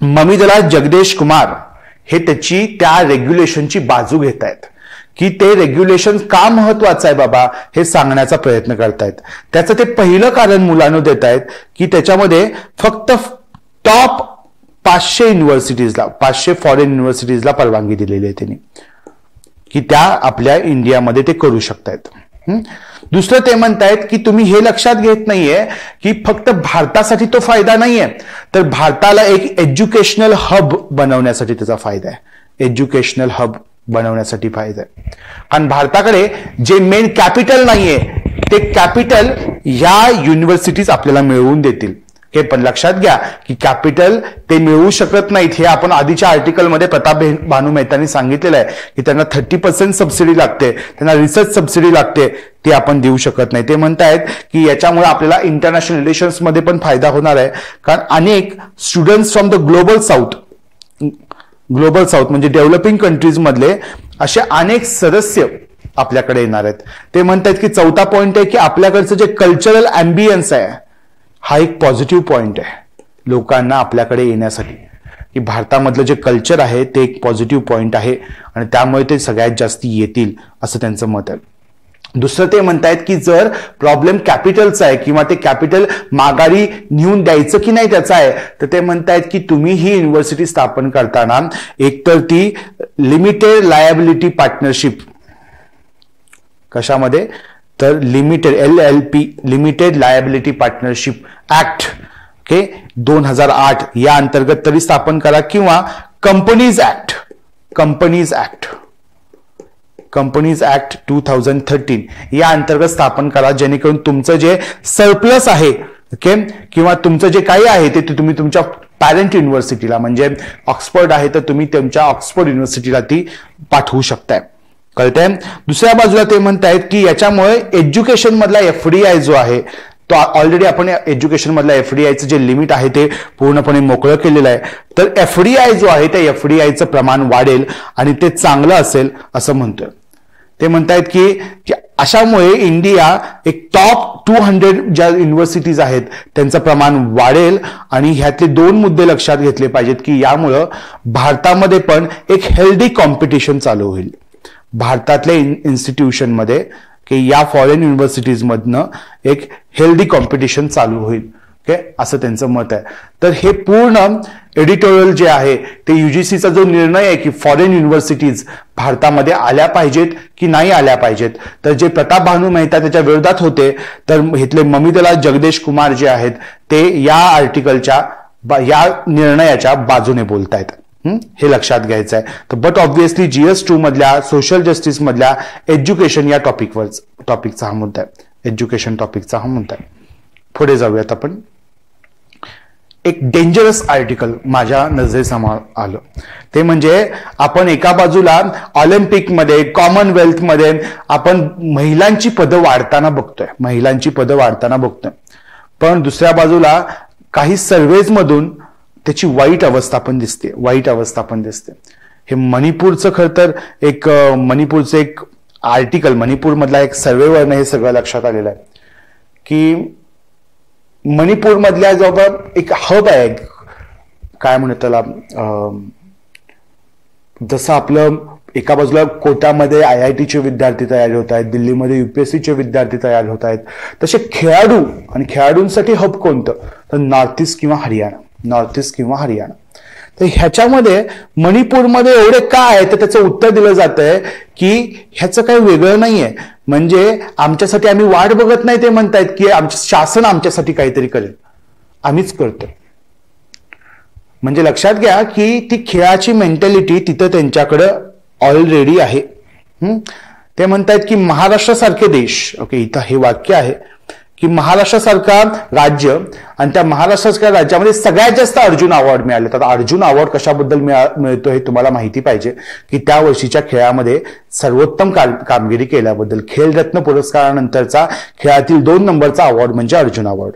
ममिदला जगदेश कुमार हे त्याची त्या रेग्युलेशनची बाजू घेत आहेत की ते रेग्युलेशन का महत्वाचं आहे बाबा हे सांगण्याचा प्रयत्न करतायत. त्याचं ते पहिलं कारण मुलांना देत आहेत की त्याच्यामध्ये फक्त टॉप 500 युनिव्हर्सिटीजला, 500 फॉरेन युनिव्हर्सिटीजला परवानगी दिलेली आहे त्यांनी की त्या आपल्या इंडियामध्ये ते करू शकतायत. दुसरं ते म्हणतायत की तुम्ही हे लक्षात घेत नाहीये की फक्त भारतासाठी तो फायदा नाहीये, तर भारताला एक एज्युकेशनल हब बनवण्यासाठी त्याचा फायदा आहे. एज्युकेशनल हब बनवण्यासाठी फायदा आहे. आणि भारताकडे जे मेन कॅपिटल नाहीये ते कॅपिटल या युनिव्हर्सिटीज आपल्याला मिळवून देतील. हे पण लक्षात घ्या की कॅपिटल ते मिळवू शकत नाहीत. हे आपण आधीच्या आर्टिकलमध्ये प्रताप भानू मेहतांनी सांगितलेलं आहे की त्यांना 30% सबसिडी लागते, त्यांना रिसर्च सबसिडी लागते, ती आपण देऊ शकत नाही. ते म्हणतायत की याच्यामुळे आपल्याला इंटरनॅशनल रिलेशन्स मध्ये पण फायदा होणार आहे, कारण अनेक students from the global south म्हणजे डेव्हलपिंग कंट्रीज मधले असे अनेक सदस्य आपल्याकडे येणार आहेत. ते म्हणतात की चौथा पॉइंट आहे की आपल्याकडचं जे कल्चरल अँबियन्स आहे हा एक पॉझिटिव्ह पॉइंट आहे लोकांना आपल्याकडे येण्यासाठी, की भारतामधलं जे कल्चर आहे ते एक पॉझिटिव्ह पॉइंट आहे आणि त्यामुळे ते सगळ्यात जास्त येतील असं त्यांचं मत आहे. दुसरं ते म्हणतायत की जर प्रॉब्लेम कॅपिटलचा आहे किंवा ते कॅपिटल माघारी नेऊन द्यायचं की नाही त्याचा आहे, तर ते म्हणतायत की तुम्ही ही युनिव्हर्सिटी स्थापन करताना एकतर ती लिमिटेड लायबिलिटी पार्टनरशिप, कशामध्ये तर limited LLP limited liability partnership act 2008 या अंतर्गत तरी स्थापन करा, किंवा कंपनीज ऍक्ट 2013 या अंतर्गत स्थापन करा, जेणेकरून तुमचं जे सरप्लस आहे किंवा तुमचं जे काही आहे ते तुम्ही तुमच्या पॅरेंट युनिव्हर्सिटीला, म्हणजे ऑक्सफर्ड आहे तर तुम्ही तुमच्या ऑक्सफर्ड युनिव्हर्सिटीला ती पाठवू शकताय. कळतंय? दुसऱ्या बाजूला ते म्हणतायत की याच्यामुळे एज्युकेशन मधला FDI जो आहे तो ऑलरेडी आपण एज्युकेशन मधला FDIचं जे लिमिट आहे ते पूर्णपणे मोकळं केलेलं आहे, तर FDI जो आहे त्या FDIचं प्रमाण वाढेल आणि ते चांगलं असेल असं म्हणतोय. ते म्हणतायत की अशामुळे इंडिया एक टॉप 200 ज्या युनिव्हर्सिटीज आहेत त्यांचं प्रमाण वाढेल. आणि ह्यातले 2 मुद्दे लक्षात घेतले पाहिजेत की यामुळं भारतामध्ये पण एक हेल्दी कॉम्पिटिशन चालू होईल. भारतातल्या इन्स्टिट्यूशनमध्ये की या फॉरेन युनिव्हर्सिटीजमधनं एक हेल्दी कॉम्पिटिशन चालू होईल. ओके, असं त्यांचं मत आहे. तर हे पूर्ण एडिटोरियल जे आहे ते युजीसीचा जो निर्णय आहे की फॉरेन युनिव्हर्सिटीज भारतामध्ये आल्या पाहिजेत की नाही आल्या पाहिजेत, तर जे प्रताप भानू मेहता त्याच्या विरोधात होते, तर इथले ममिदला जगदेश कुमार जे आहेत ते या आर्टिकलच्या या निर्णयाच्या बाजूने बोलतायत. हे लक्षात घ्यायचं आहे. तर बट ऑब्व्हियसली GS2 मधल्या सोशल जस्टिस मधल्या एज्युकेशन या टॉपिकचा हा मुद्दा आहे. एज्युकेशन टॉपिकचा हा मुद्दा आहे. पुढे जाऊयात आपण. एक डेंजरस आर्टिकल माझ्या नजरेसमोर आलं, ते म्हणजे आपण एका बाजूला ऑलिम्पिकमध्ये कॉमनवेल्थमध्ये आपण महिलांची पदं वाढताना बघतोय, पण दुसऱ्या बाजूला काही सर्व्हेज मधून त्याची वाईट अवस्था पण दिसते. हे मणिपूरचं खरं तर मणिपूरचं एक आर्टिकल, मणिपूरमधला एक सर्व्हेवरनं हे सगळं लक्षात आलेलं आहे की मणिपूरमधल्या जवळ एक हब आहे, काय म्हणतात त्याला, जसं आपलं एका बाजूला कोटामध्ये IITचे विद्यार्थी तयार होत आहेत, दिल्लीमध्ये UPSCचे विद्यार्थी तयार होत आहेत, तसे खेळाडू आणि खेळाडूंसाठी हब कोणतं, तर नॉर्थ ईस्ट किंवा हरियाणा. तर ह्याच्यामध्ये मणिपूरमध्ये एवढे काय आहे तर त्याचं उत्तर दिलं जातंय की ह्याचं काही वेगळं नाहीये, म्हणजे आमच्यासाठी आम्ही वाट बघत नाही, ते म्हणतायत की आमचं शासन आमच्यासाठी काहीतरी करेल, आम्हीच करतो. म्हणजे लक्षात घ्या की ती खेळाची मेंटॅलिटी तिथं त्यांच्याकडं ऑलरेडी आहे. ते म्हणतायत की महाराष्ट्रासारखे देश, ओके, इथं हे वाक्य आहे की महाराष्ट्रासारखा राज्य आणि त्या महाराष्ट्रासारख्या राज्यामध्ये सगळ्यात जास्त अर्जुन अवॉर्ड मिळाले. तर अर्जुन अवॉर्ड कशाबद्दल मिळतो हे तुम्हाला माहिती पाहिजे की त्या वर्षीच्या खेळामध्ये सर्वोत्तम कामगिरी केल्याबद्दल खेलरत्न पुरस्कारानंतरचा खेळातील 2 नंबरचा अवॉर्ड म्हणजे अर्जुन अवॉर्ड.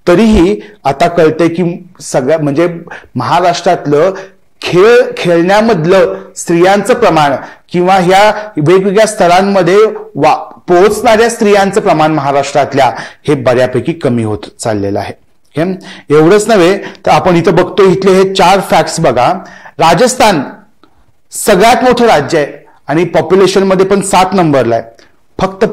तरीही आता कळतंय की म्हणजे महाराष्ट्रातलं खेळण्यामधलं स्त्रियांचं प्रमाण किंवा ह्या वेगवेगळ्या स्तरांमध्ये पोहोचणाऱ्या स्त्रियांचं प्रमाण महाराष्ट्रातल्या हे बऱ्यापैकी कमी होत चाललेलं आहे. एवढंच नव्हे तर आपण इथं बघतो, इथले हे 4 फॅक्ट्स बघा. राजस्थान सगळ्यात मोठं राज्य आहे आणि पॉप्युलेशन मध्ये पण 7 नंबरला आहे. फक्त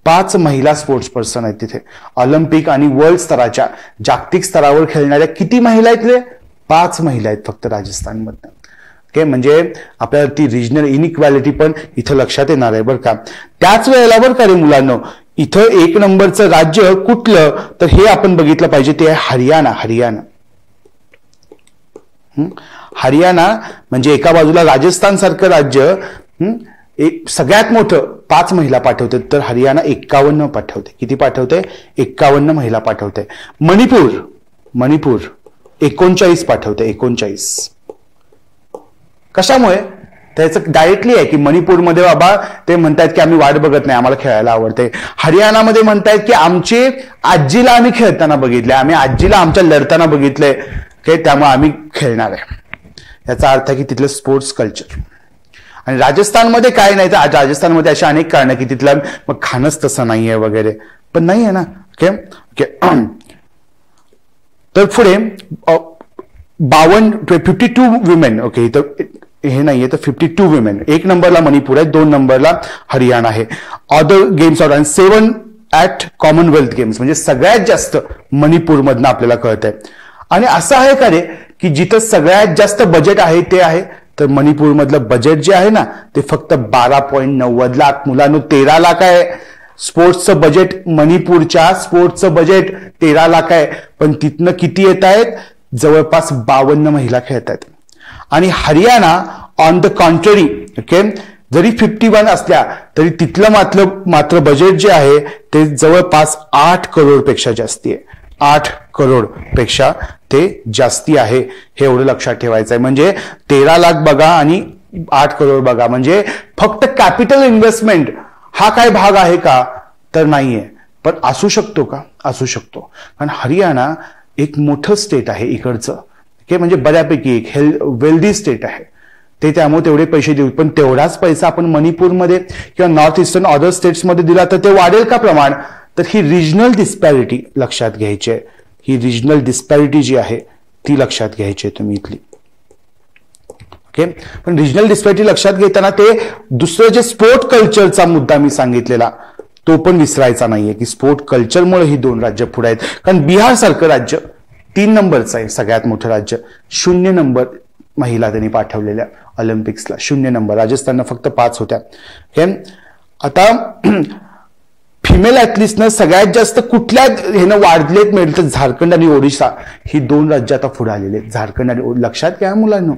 5 महिला स्पोर्ट्स पर्सन आहेत तिथे. ऑलिम्पिक आणि वर्ल्ड स्तराच्या जागतिक स्तरावर खेळणाऱ्या किती महिला आहेत? 5 महिला आहेत फक्त राजस्थानमधनं. ओके, म्हणजे आपल्याला ती रिजनल इनइक्वॅलिटी पण इथं लक्षात येणार आहे बरं का. त्याच वेळेला बरं का रे मुलांनो, इथं 1 नंबरचं राज्य कुठलं तर हे आपण बघितलं पाहिजे, ते आहे हरियाणा. म्हणजे एका बाजूला राजस्थान सारखं राज्य सगळ्यात मोठं 5 महिला पाठवते, तर हरियाणा 51 पाठवते. किती पाठवते? 51 महिला पाठवते. मणिपूर 39 पाठवते. 39. कशामुळे? त्याचं डायरेक्टली आहे की मणिपूरमध्ये बाबा ते म्हणतायत की आम्ही वाट बघत नाही, आम्हाला खेळायला आवडते. हरियाणामध्ये म्हणतायत की आमची आजीला आम्ही खेळताना बघितलंय, आम्ही आजीला आमच्या लढताना बघितलंय, त्यामुळे आम्ही खेळणार आहे. याचा अर्थ आहे की तिथलं स्पोर्ट्स कल्चर. आणि राजस्थानमध्ये काय नाही, तर राजस्थानमध्ये अशा अनेक कारणं की तिथलं मग खाणंच तसं नाहीये वगैरे, पण नाही आहे ना. ओके, तर पुढे 52 विमेन. ओके, इथं हे नाहीये तर 52 विमेन. 1 नंबरला मणिपूर आहे, 2 नंबरला हरियाणा आहे. अदर गेम्स आउट आणि 7 ॲट कॉमनवेल्थ गेम्स, म्हणजे सगळ्यात जास्त मणिपूरमधनं आपल्याला कळत आहे. आणि असं आहे का रे की जिथं सगळ्यात जास्त बजेट आहे ते आहे, तर मणिपूरमधलं बजेट जे आहे ना ते फक्त 12.90 लाख. मुलांनो 13 लाख आहे स्पोर्ट्सचं बजेट. मणिपूरच्या स्पोर्ट्सचं बजेट 13 लाख आहे, पण तिथनं किती येत आहेत? जवळपास 52 महिला खेळत आहेत. आणि Haryana on the contrary, okay, जरी 51 असल्या तरी तिथलं मात्र बजेट जे आहे ते जवळपास 8 करोड पेक्षा जास्ती आहे. 8 करोड पेक्षा ते जास्ती आहे, हे एवढं लक्षात ठेवायचं आहे. म्हणजे 13 लाख बघा आणि 8 करोड बघा, म्हणजे फक्त कॅपिटल इन्व्हेस्टमेंट हा काय भाग आहे का? तर नाहीये. पण असू शकतो का? असू शकतो. कारण हरियाणा एक मोठं स्टेट आहे इकडचं, म्हणजे बऱ्यापैकी एक वेल्दी स्टेट आहे. ते त्यामुळे तेवढे पैसे देऊ, पण तेवढाच पैसा आपण मणिपूरमध्ये किंवा नॉर्थ ईस्टर्न अदर स्टेट्समध्ये दिला तर ते वाढेल का प्रमाण? तर ही रिजनल डिस्पॅरिटी लक्षात घ्यायची आहे. ही रिजनल डिस्पॅरिटी जी आहे ती लक्षात घ्यायची आहे तुम्ही इथली. ओके, पण रिजनल डिस्पॅरिटी लक्षात घेताना ते दुसरं जे स्पोर्ट कल्चरचा मुद्दा मी सांगितलेला तो पण विसरायचा नाहीये की स्पोर्ट कल्चरमुळे ही 2 राज्य पुढे आहेत. कारण बिहार सारखं राज्य 3 नंबरचं आहे, सगळ्यात मोठं राज्य, 0 नंबर महिला त्यांनी पाठवलेल्या ऑलिम्पिक्सला, 0 नंबर. राजस्थाननं फक्त 5 होत्या. ओके, आता फिमेल ऍथलीट्सनं सगळ्यात जास्त कुठल्या ह्यानं वाढलेत मिळेल तर झारखंड आणि ओडिशा ही 2 राज्य आता पुढे आलेले आहेत. झारखंड आणि लक्षात घ्या मुलांना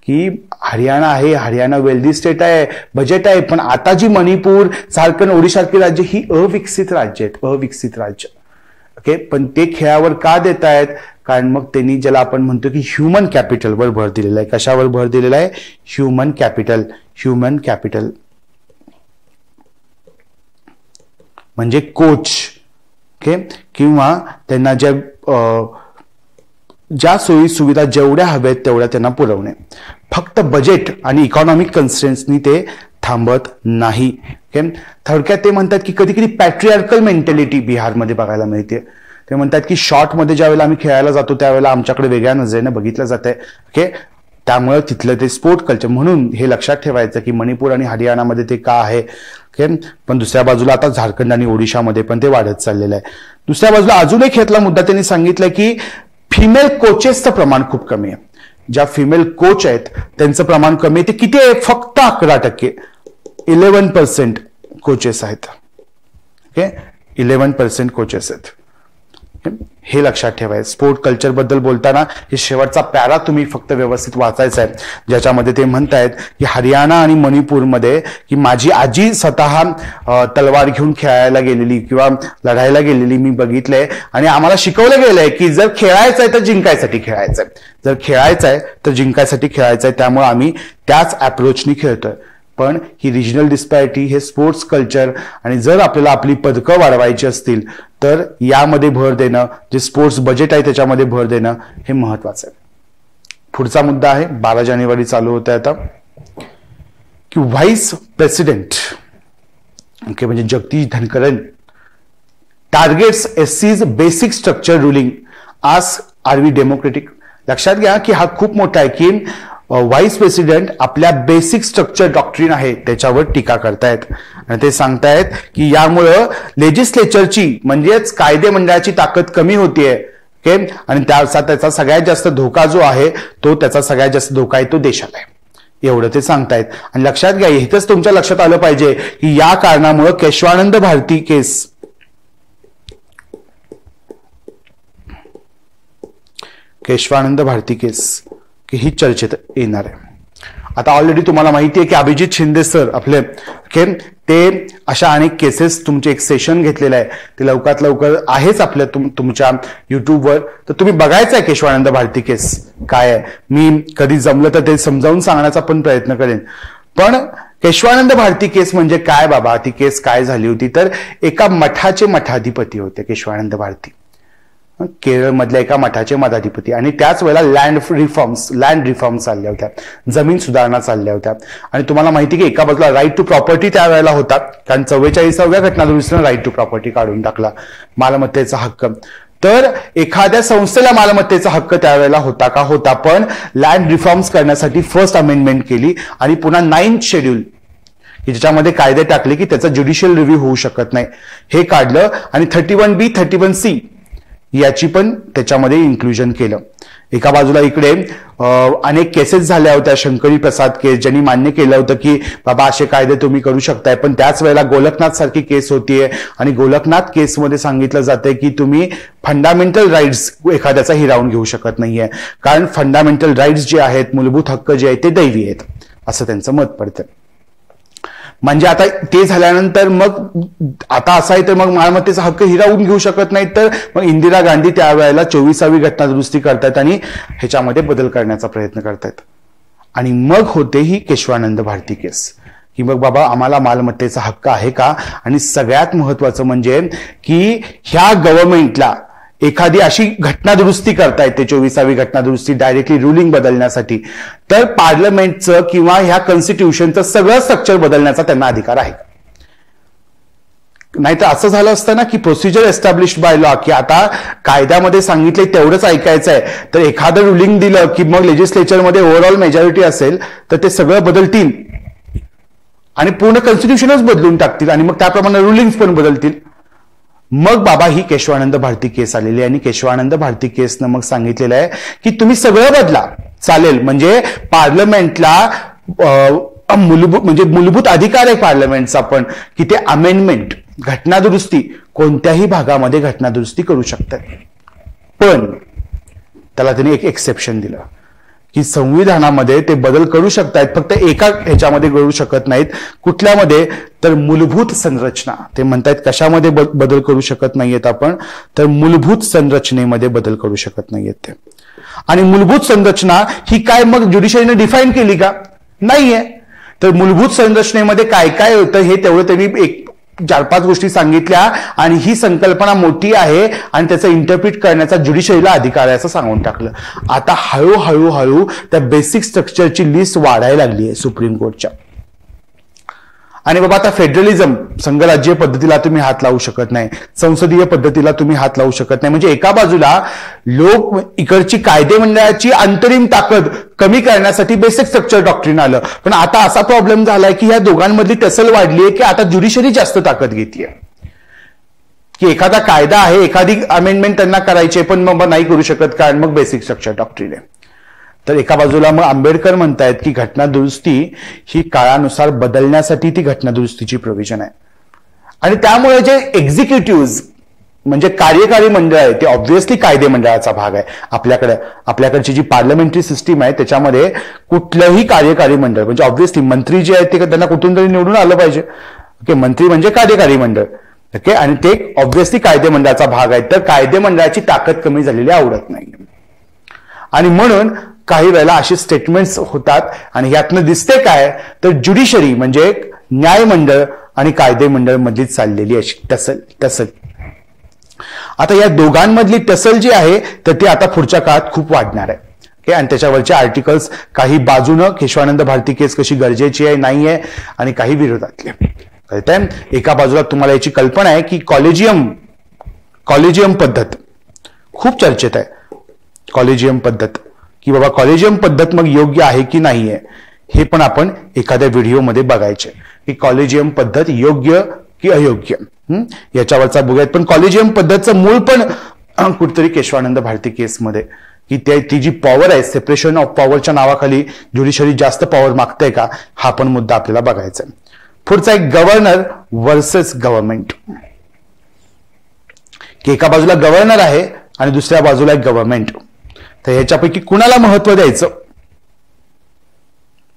की हरियाणा आहे, हरियाणा वेल्दी स्टेट आहे, बजेट आहे, पण आता जी मणिपूर, झारखंड, ओडिशासारखी राज्य ही अविकसित राज्य आहेत, अविकसित राज्य. ओके, पण ते खेळावर का देत आहेत? कारण मग त्यांनी ज्याला आपण म्हणतो की ह्युमन कॅपिटलवर भर दिलेला आहे. कशावर भर दिलेला आहे? Human capital. ह्युमन कॅपिटल म्हणजे कोच. ओके, किंवा त्यांना ज्या सोयी सुविधा जेवढ्या हव्यात तेवढ्या त्यांना पुरवणे. फक्त बजेट आणि इकॉनॉमिक कन्स्ट्रेंट्सनी ते थांबत नाही. थोडक्यात ते म्हणतात की कधी कधी पॅट्रियार्कल मेंटॅलिटी बिहारमध्ये बघायला मिळते. ते म्हणतात की शॉर्टमध्ये ज्यावेळेला आम्ही खेळायला जातो त्यावेळेला आमच्याकडे वेगळ्या नजरेनं बघितलं जात आहे. ओके, त्यामुळे तिथलं ते स्पोर्ट कल्चर, म्हणून हे लक्षात ठेवायचं की मणिपूर आणि हरियाणामध्ये ते का आहे. ओके, पण दुसऱ्या बाजूला आता झारखंड आणि ओडिशामध्ये पण ते वाढत चाललेलं आहे. दुसऱ्या बाजूला अजून एक घेतला मुद्दा त्यांनी सांगितलं की फिमेल कोचेसचं प्रमाण खूप कमी आहे. ज्या फिमेल कोच आहेत त्यांचं प्रमाण कमी आहे. ते किती आहे? फक्त 11%, 11% कोचेस आहेत. ओके, 11% कोचेस आहेत. हे लक्षात ठेवायचं. स्पोर्ट कल्चर बद्दल बोलताना हे शेवटचा पॅरा तुम्ही फक्त व्यवस्थित वाचायचा आहे, ज्याच्यामध्ये ते म्हणतायत की हरियाणा आणि मणिपूरमध्ये की माझी आजी स्वतः तलवार घेऊन खेळायला गेलेली किंवा लढायला गेलेली मी बघितलंय आणि आम्हाला शिकवलं गेलंय की जर खेळायचं आहे तर जिंकायसाठी खेळायचं आहे, जर खेळायचं आहे तर जिंकायसाठी खेळायचं आहे. त्यामुळे आम्ही त्याच अप्रोचनी खेळतोय. पण ही रिजनल डिस्पॅरिटी, हे स्पोर्ट्स कल्चर, आणि जर आपल्याला आपली पदकं वाढवायची असतील तर यामध्ये भर देणं, जे स्पोर्ट्स बजेट आहे त्याच्यामध्ये भर देणं हे महत्वाचं आहे. पुढचा मुद्दा आहे 12 जानेवारी चालू होत आहे आता की व्हाईस प्रेसिडेंट, ओके, म्हणजे जगदीश धनकरन टार्गेट्स एससीज basic structure ruling, ask are we democratic. लक्षात घ्या की हा खूप मोठा आहे की व्हाईस प्रेसिडेंट आपल्या बेसिक स्ट्रक्चर डॉक्ट्रिन आहे त्याच्यावर टीका करतायत आणि ते सांगतायत की यामुळं लेजिस्लेचरची म्हणजेच कायदे मंडळाची ताकद कमी होतीये. ओके, आणि त्याचा सगळ्यात जास्त धोका जो आहे तो त्याचा सगळ्यात जास्त धोका आहे तो देशाला आहे, एवढं ते सांगतायत. आणि लक्षात घ्या, इथंच तुमच्या लक्षात आलं पाहिजे की या कारणामुळे केशवानंद भारती केस, केशवानंद भारती केस की ही चर्चेत येणार आहे. आता ऑलरेडी तुम्हाला माहिती आहे की अभिजित शिंदे सर आपले ते अशा अनेक केसेस, तुमचे एक सेशन घेतलेलं आहे ते लवकरात लवकर आहेच आपल्या तुमच्या युट्यूबवर, तर तुम्ही बघायचं आहे केशवानंद भारती केस काय आहे. मी कधी जमलं तर ते समजावून सांगण्याचा पण प्रयत्न करेन. पण केशवानंद भारती केस म्हणजे काय बाबा, ती केस काय झाली होती तर एका मठाचे मठाधिपती होते केशवानंद भारती, केरळमधल्या एका मठाचे मठाधिपती, आणि त्याच वेळेला लँड रिफॉर्म्स चालल्या होत्या, जमीन सुधारणा चालल्या होत्या. आणि तुम्हाला माहिती की एका बाजूला राईट टू प्रॉपर्टी त्यावेळेला होता, कारण 44व्या घटनादुरुस्तीनं राईट टू प्रॉपर्टी काढून टाकला, मालमत्तेचा हक्क. तर एखाद्या संस्थेला मालमत्तेचा हक्क त्यावेळेला होता का? होता. पण लँड रिफॉर्म्स करण्यासाठी फर्स्ट अमेंडमेंट केली आणि पुन्हा 9th शेड्यूल की ज्याच्यामध्ये कायदे टाकले की त्याचा ज्युडिशियल रिव्ह्यू होऊ शकत नाही हे काढलं, आणि 31B 31C याची पण त्याच्यामध्ये इन्क्लुजन केलं. एका बाजूला इकडे अनेक केसेस झाल्या होत्या, शंकरी प्रसाद केस, ज्यांनी मान्य केलं होतं की बाबा असे कायदे तुम्ही करू शकताय. पण त्याच वेळेला गोलकनाथ सारखी केस होतीये आणि गोलकनाथ केसमध्ये सांगितलं जातंय की तुम्ही फंडामेंटल राईट्स एखाद्याचा हिरावून घेऊ शकत नाहीये, कारण फंडामेंटल राईट्स जे आहेत, मूलभूत हक्क जे आहेत ते दैवी आहेत, असं त्यांचं मत पडतं. म्हणजे आता ते झाल्यानंतर मग आता असं आहे तर मग मालमत्तेचा हक्क हिरावून घेऊ शकत नाहीत, तर मग इंदिरा गांधी त्यावेळेला 24वी घटना दुरुस्ती करतायत आणि ह्याच्यामध्ये बदल करण्याचा प्रयत्न करतायत. आणि मग होते ही केशवानंद भारती केस की मग बाबा आम्हाला मालमत्तेचा हक्क आहे का? आणि सगळ्यात महत्वाचं म्हणजे की ह्या गव्हर्नमेंटला एखादी अशी घटना दुरुस्ती करता येते, 24वी घटना दुरुस्ती डायरेक्टली रुलिंग बदलण्यासाठी, तर पार्लमेंटचं किंवा ह्या कॉन्स्टिट्यूशनचं सगळं स्ट्रक्चर बदलण्याचा त्यांना अधिकार आहे. नाहीतर असं झालं असतं ना की प्रोसिजर एस्टॅब्लिश्ड बाय लॉ, की आता कायद्यामध्ये सांगितले तेवढंच ऐकायचं आहे, तर एखादं रुलिंग दिलं की मग लेजिस्लेचरमध्ये ओव्हरऑल मेजॉरिटी असेल तर ते सगळं बदलतील आणि पूर्ण कॉन्स्टिट्यूशनच बदलून टाकतील आणि मग त्याप्रमाणे रुलिंग्स पण बदलतील. मग बाबा ही केशवानंद भारती केस आलेली आहे आणि केशवानंद भारती केसनं मग सांगितलेलं आहे की तुम्ही सगळं बदला चालेल, म्हणजे पार्लमेंटला मूलभूत अधिकार आहे पार्लमेंटचा पण की ते अमेंडमेंट घटना दुरुस्ती कोणत्याही भागामध्ये घटना दुरुस्ती करू शकतात. पण त्याला त्यांनी एक एक्सेप्शन दिलं की संविधानामध्ये ते बदल करू शकतायत, फक्त एका ह्याच्यामध्ये करू शकत नाहीत. कुठल्यामध्ये? तर मूलभूत संरचना. ते म्हणतायत कशामध्ये बदल करू शकत नाहीयेत आपण, तर मूलभूत संरचनेमध्ये बदल करू शकत नाहीयेत ते. आणि मूलभूत संरचना ही काय मग ज्युडिशरीने डिफाईन केली का? नाहीये. तर मूलभूत संरचनेमध्ये काय काय होतं हे तेवढं त्यांनी एक 4-5 गोष्टी सांगितल्या आणि ही संकल्पना मोठी आहे आणि त्याचं इंटरप्रिट करण्याचा ज्युडिशरीला अधिकार आहे असं सांगून टाकलं. आता हळूहळू त्या बेसिक स्ट्रक्चरची लिस्ट वाढायला लागली आहे सुप्रीम कोर्टच्या. आणि बाबा आता फेडरलिझम संघराज्य पद्धतीला तुम्ही हात लावू शकत नाही, संसदीय पद्धतीला तुम्ही हात लावू शकत नाही. म्हणजे एका बाजूला लोक इकडची कायदे मंडळाची अंतरिम ताकद कमी करण्यासाठी बेसिक स्ट्रक्चर डॉक्ट्रिन आलं, पण आता असा प्रॉब्लेम झालाय की या दोघांमधली टसल वाढली आहे की आता ज्युडिशरी जास्त ताकद घेतीये की एखादा कायदा आहे, एखादी अमेंडमेंट त्यांना करायची पण मग नाही करू शकत कारण मग बेसिक स्ट्रक्चर डॉक्ट्रिन आहे. तर एका बाजूला मग आंबेडकर म्हणतायत की घटना दुरुस्ती ही काळानुसार बदलण्यासाठी ती घटना दुरुस्तीची प्रोव्हिजन आहे आणि त्यामुळे जे एक्झिक्युटिव्ह म्हणजे कार्यकारी मंडळ आहे ते ऑब्व्हियसली कायदे मंडळाचा भाग आहे. आपल्याकडची जी पार्लमेंटरी सिस्टीम आहे त्याच्यामध्ये कुठलंही कार्यकारी मंडळ म्हणजे ऑब्व्हियसली मंत्री जे आहेत ते त्यांना कुठून तरी निवडून आलं पाहिजे. ओके, मंत्री म्हणजे कार्यकारी मंडळ. ओके, आणि ते ऑब्व्हियसली कायदे मंडळाचा भाग आहे. तर कायदे मंडळाची ताकद कमी झालेली आवडत नाही आणि म्हणून काही वेळेला अशी स्टेटमेंट्स होतात आणि यातनं दिसते काय तर ज्युडिशरी म्हणजे न्याय मंडळ आणि कायदे मंडळ मधली चाललेली अशी टसल. आता या दोघांमधली टसल जी आहे तर ती आता पुढच्या काळात खूप वाढणार आहे. आणि त्याच्यावरचे आर्टिकल्स काही बाजूनं केशवानंद भारती केस कशी गरजेची आहे नाही आहे आणि काही विरोधातले. कळतंय? एका बाजूला तुम्हाला याची कल्पना आहे की कॉलेजियम पद्धत खूप चर्चेत आहे. कॉलेजियम पद्धत की बाबा कॉलेजियम पद्धत मग योग्य आहे की नाही आहे हे पण आपण एखाद्या व्हिडिओमध्ये बघायचे की कॉलेजियम पद्धत योग्य की अयोग्य याच्यावरचा बघूयात. पण कॉलेजियम पद्धतचं मूळ पण कुठेतरी केशवानंद भारती केसमध्ये की ती जी पॉवर आहे सेपरेशन ऑफ पॉवरच्या नावाखाली ज्युडिशरी जास्त पॉवर मागते का हा पण मुद्दा आपल्याला बघायचा आहे. पुढचा एक गव्हर्नर वर्सेस गव्हर्नमेंट की एका बाजूला गव्हर्नर आहे आणि दुसऱ्या बाजूला एक गव्हर्नमेंट. तर ह्याच्यापैकी कुणाला महत्व द्यायचं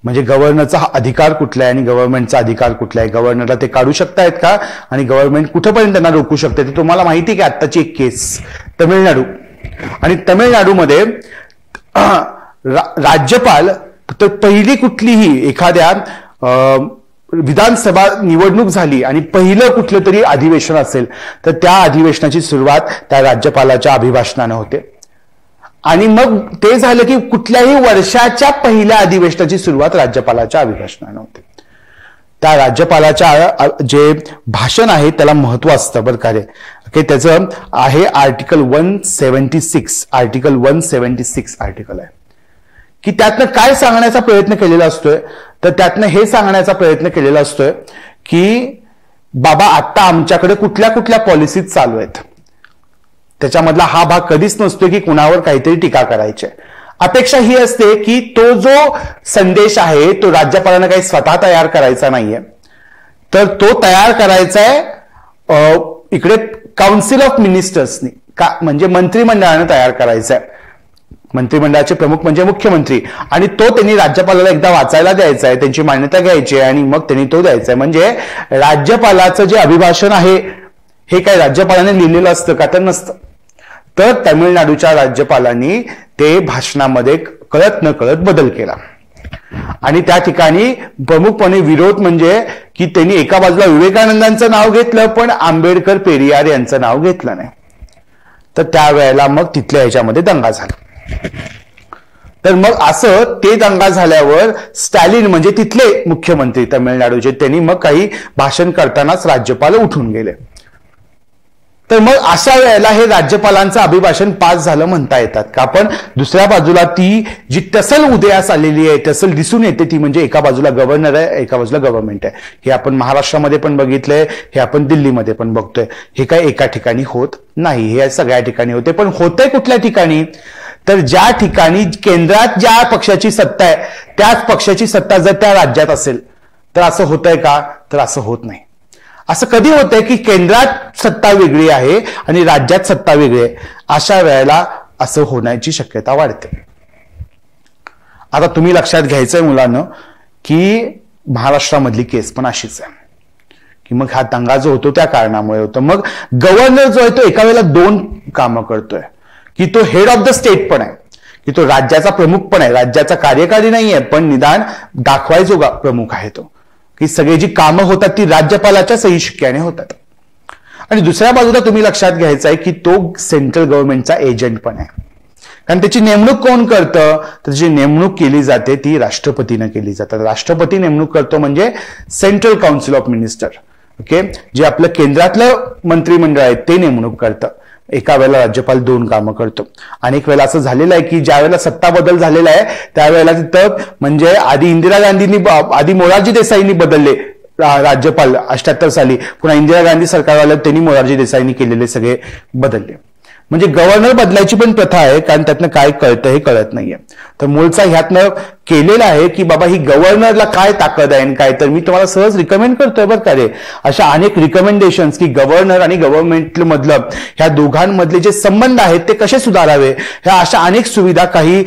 म्हणजे गव्हर्नरचा अधिकार कुठला आहे आणि गव्हर्नमेंटचा अधिकार कुठला आहे. गव्हर्नरला ते काढू शकतायत का आणि गव्हर्नमेंट कुठंपर्यंत त्यांना रोखू शकते. ते तुम्हाला माहिती की आत्ताची एक केस तामिळनाडू आणि तामिळनाडूमध्ये राज्यपाल तर पहिली कुठलीही एखाद्या विधानसभा निवडणूक झाली आणि पहिलं कुठलं तरी अधिवेशन असेल तर त्या अधिवेशनाची सुरुवात त्या राज्यपालाच्या अभिभाषणाने होते आणि मग ते झालं की कुठल्याही वर्षाच्या पहिल्या अधिवेशनाची सुरुवात राज्यपालाच्या अभिभाषणाने होते. त्या राज्यपालाच्या जे भाषण आहे त्याला महत्व असतं बरं का रे. त्याचं आहे आर्टिकल 176 आर्टिकल आहे की त्यातनं काय सांगण्याचा प्रयत्न केलेला असतोय तर त्यातनं हे सांगण्याचा प्रयत्न केलेला असतोय की बाबा आता आमच्याकडे कुठल्या कुठल्या पॉलिसीज चालू आहेत. त्याच्यामधला हा भाग कधीच नसतो की कुणावर काहीतरी टीका करायची. अपेक्षा ही असते की तो जो संदेश आहे तो राज्यपालांना काही स्वतः तयार करायचा नाहीये तर तो तयार करायचा आहे इकडे काउन्सिल ऑफ मिनिस्टर्सनी का म्हणजे मंत्रिमंडळाने तयार करायचा आहे. मंत्रिमंडळाचे प्रमुख म्हणजे मुख्यमंत्री आणि तो त्यांनी राज्यपालाला एकदा वाचायला द्यायचा आहे, त्यांची मान्यता घ्यायची आहे आणि मग त्यांनी तो द्यायचा आहे. म्हणजे राज्यपालाचं जे अभिभाषण आहे हे काय राज्यपालाने लिहिलेलं असतं का तर नसतं. तर तामिळनाडूच्या राज्यपालांनी ते भाषणामध्ये कळत न कळत बदल केला आणि त्या ठिकाणी प्रमुखपणे विरोध म्हणजे की त्यांनी एका बाजूला विवेकानंदांचं नाव घेतलं पण आंबेडकर पेरियार यांचं नाव घेतलं नाही. तर त्यावेळेला मग तिथल्या ह्याच्यामध्ये दंगा झाला. तर मग असं ते दंगा झाल्यावर स्टॅलिन म्हणजे तिथले मुख्यमंत्री तमिळनाडूचे त्यांनी मग काही भाषण करतानाच राज्यपाल उठून गेले. तर मग अशा वेळेला हे राज्यपालांचं अभिभाषण पास झालं म्हणता येतात का? पण दुसऱ्या बाजूला ती जी टसल उदयास आलेली आहे, टसल दिसून येते ती म्हणजे एका बाजूला गव्हर्नर आहे, एका बाजूला गव्हर्नमेंट आहे. हे आपण महाराष्ट्रामध्ये पण बघितलंय, हे आपण दिल्लीमध्ये पण बघतोय. हे काय एका ठिकाणी होत नाही, हे सगळ्या ठिकाणी होते. पण होतंय कुठल्या ठिकाणी? तर ज्या ठिकाणी केंद्रात ज्या पक्षाची सत्ता आहे त्याच पक्षाची सत्ता जर त्या राज्यात असेल तर असं होतंय का? तर असं होत नाही. असं कधी होतंय की केंद्रात सत्ता वेगळी आहे आणि राज्यात सत्ता वेगळी आहे, अशा वेळेला असं होण्याची शक्यता वाढते. आता तुम्ही लक्षात घ्यायचंय मुलांना की महाराष्ट्रामधली केस पण अशीच आहे की मग हा दंगा जो होतो त्या कारणामुळे होतो. मग गव्हर्नर जो आहे तो एका वेळेला दोन कामं करतोय की तो हेड ऑफ द स्टेट पण आहे, की तो राज्याचा प्रमुख पण आहे, राज्याचा कार्यकारी नाहीये पण निदान दाखवायचो प्रमुख आहे तो, की सगळी जी कामं होतात ती राज्यपालाच्या सही शिक्क्याने होतात. आणि दुसऱ्या बाजूला तुम्ही लक्षात घ्यायचं आहे की तो सेंट्रल गव्हर्नमेंटचा एजंट पण आहे. कारण त्याची नेमणूक कोण करतं? तर त्याची नेमणूक केली जाते ती राष्ट्रपतीनं केली जाते. राष्ट्रपती नेमणूक करतो म्हणजे central council of minister, okay, जे आपलं केंद्रातलं मंत्रिमंडळ आहे ते नेमणूक करतं. एका वेळेला राज्यपाल दोन कामं करतो. अनेक वेळेला असं झालेलं आहे की ज्या वेळेला सत्ता बदल झालेला आहे त्यावेळेला तिथं म्हणजे आधी इंदिरा गांधींनी आधी मोरारजी देसाईंनी बदलले राज्यपाल 78 साली, पुन्हा इंदिरा गांधी सरकार आलं त्यांनी मोरारजी देसाईंनी केलेले सगळे बदलले. म्हणजे गव्हर्नर बदलायची पण प्रथा आहे, कारण त्यातनं काय कळतं हे कळत नाहीये. तर मूळचा ह्यातनं केलेला आहे की बाबा ही गव्हर्नरला काय ताकद आहे काय. तर मी तुम्हाला सहज रिकमेंड करतोय बरं का रे, अशा अनेक रिकमेंडेशन्स की गव्हर्नर आणि गव्हर्नमेंट मधलं ह्या दोघांमधले जे संबंध आहेत ते कसे सुधारावे, ह्या अशा अनेक सुविधा काही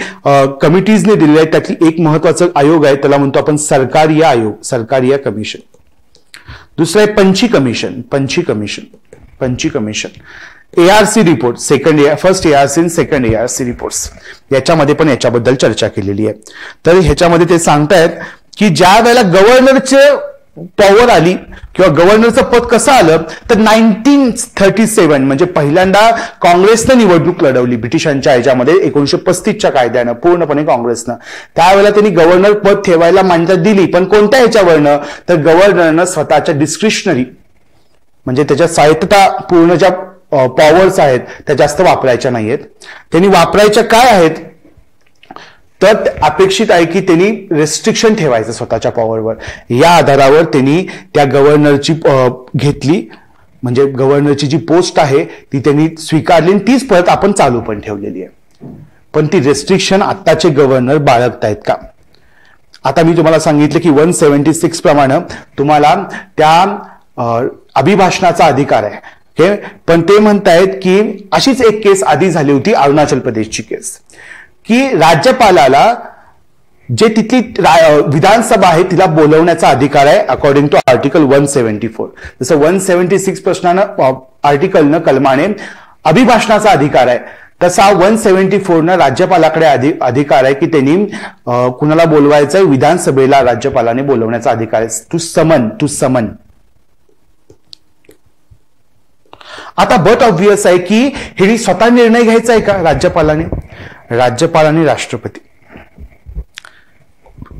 कमिटीजने दिलेल्या आहेत. त्यातली एक महत्वाचं आयोग आहे, त्याला म्हणतो आपण सरकारीय आयोग, सरकारीय कमिशन. दुसरं आहे Punchhi commission. ARC report, first ARC आणि सेकंड ARC रिपोर्ट्स, याच्यामध्ये पण याच्याबद्दल चर्चा केलेली आहे. तर ह्याच्यामध्ये ते सांगतायत की ज्या वेळेला गव्हर्नरचे पॉवर आली किंवा गव्हर्नरचं पद कसं आलं तर 1937 म्हणजे पहिल्यांदा काँग्रेसनं निवडणूक लढवली ब्रिटिशांच्या ह्याच्यामध्ये 1935च्या कायद्यानं पूर्णपणे काँग्रेसनं. त्यावेळेला त्यांनी गव्हर्नर पद ठेवायला मान्यता दिली, पण कोणत्या ह्याच्यावरनं? तर गव्हर्नरनं स्वतःच्या डिस्क्रिशनरी म्हणजे त्याच्या स्वायत्तता पूर्ण ज्या पॉवर्स आहेत त्या जास्त वापरायच्या नाहीयेत. त्यांनी वापरायच्या काय आहेत तर अपेक्षित आहे की त्यांनी रेस्ट्रिक्शन ठेवायचं स्वतःच्या पॉवरवर. या आधारावर त्यांनी त्या गव्हर्नरची घेतली, म्हणजे गव्हर्नरची जी पोस्ट आहे ती त्यांनी स्वीकारली आणि तीच परत आपण चालू पण ठेवलेली आहे. पण ती रेस्ट्रिक्शन आत्ताचे गव्हर्नर बाळगतायत का? आता मी तुम्हाला सांगितलं की 176 प्रमाणे तुम्हाला त्या अभिभाषणाचा अधिकार आहे, पण ते म्हणतायत की अशीच एक केस आधी झाली होती अरुणाचल प्रदेशची केस, की राज्यपालाला जे तिथली विधानसभा आहे तिला बोलवण्याचा अधिकार आहे अकॉर्डिंग टू आर्टिकल 174. जसं 176 प्रश्नानं आर्टिकलनं कलमाने अभिभाषणाचा अधिकार आहे, तसा 174 राज्यपालाकडे अधिकार आहे की त्यांनी कुणाला बोलवायचं विधानसभेला राज्यपालाने बोलवण्याचा अधिकार आहे, टू समन. आता बट ऑब्व्हियस आहे की हे स्वतः निर्णय घ्यायचा आहे का राज्यपालाने राष्ट्रपती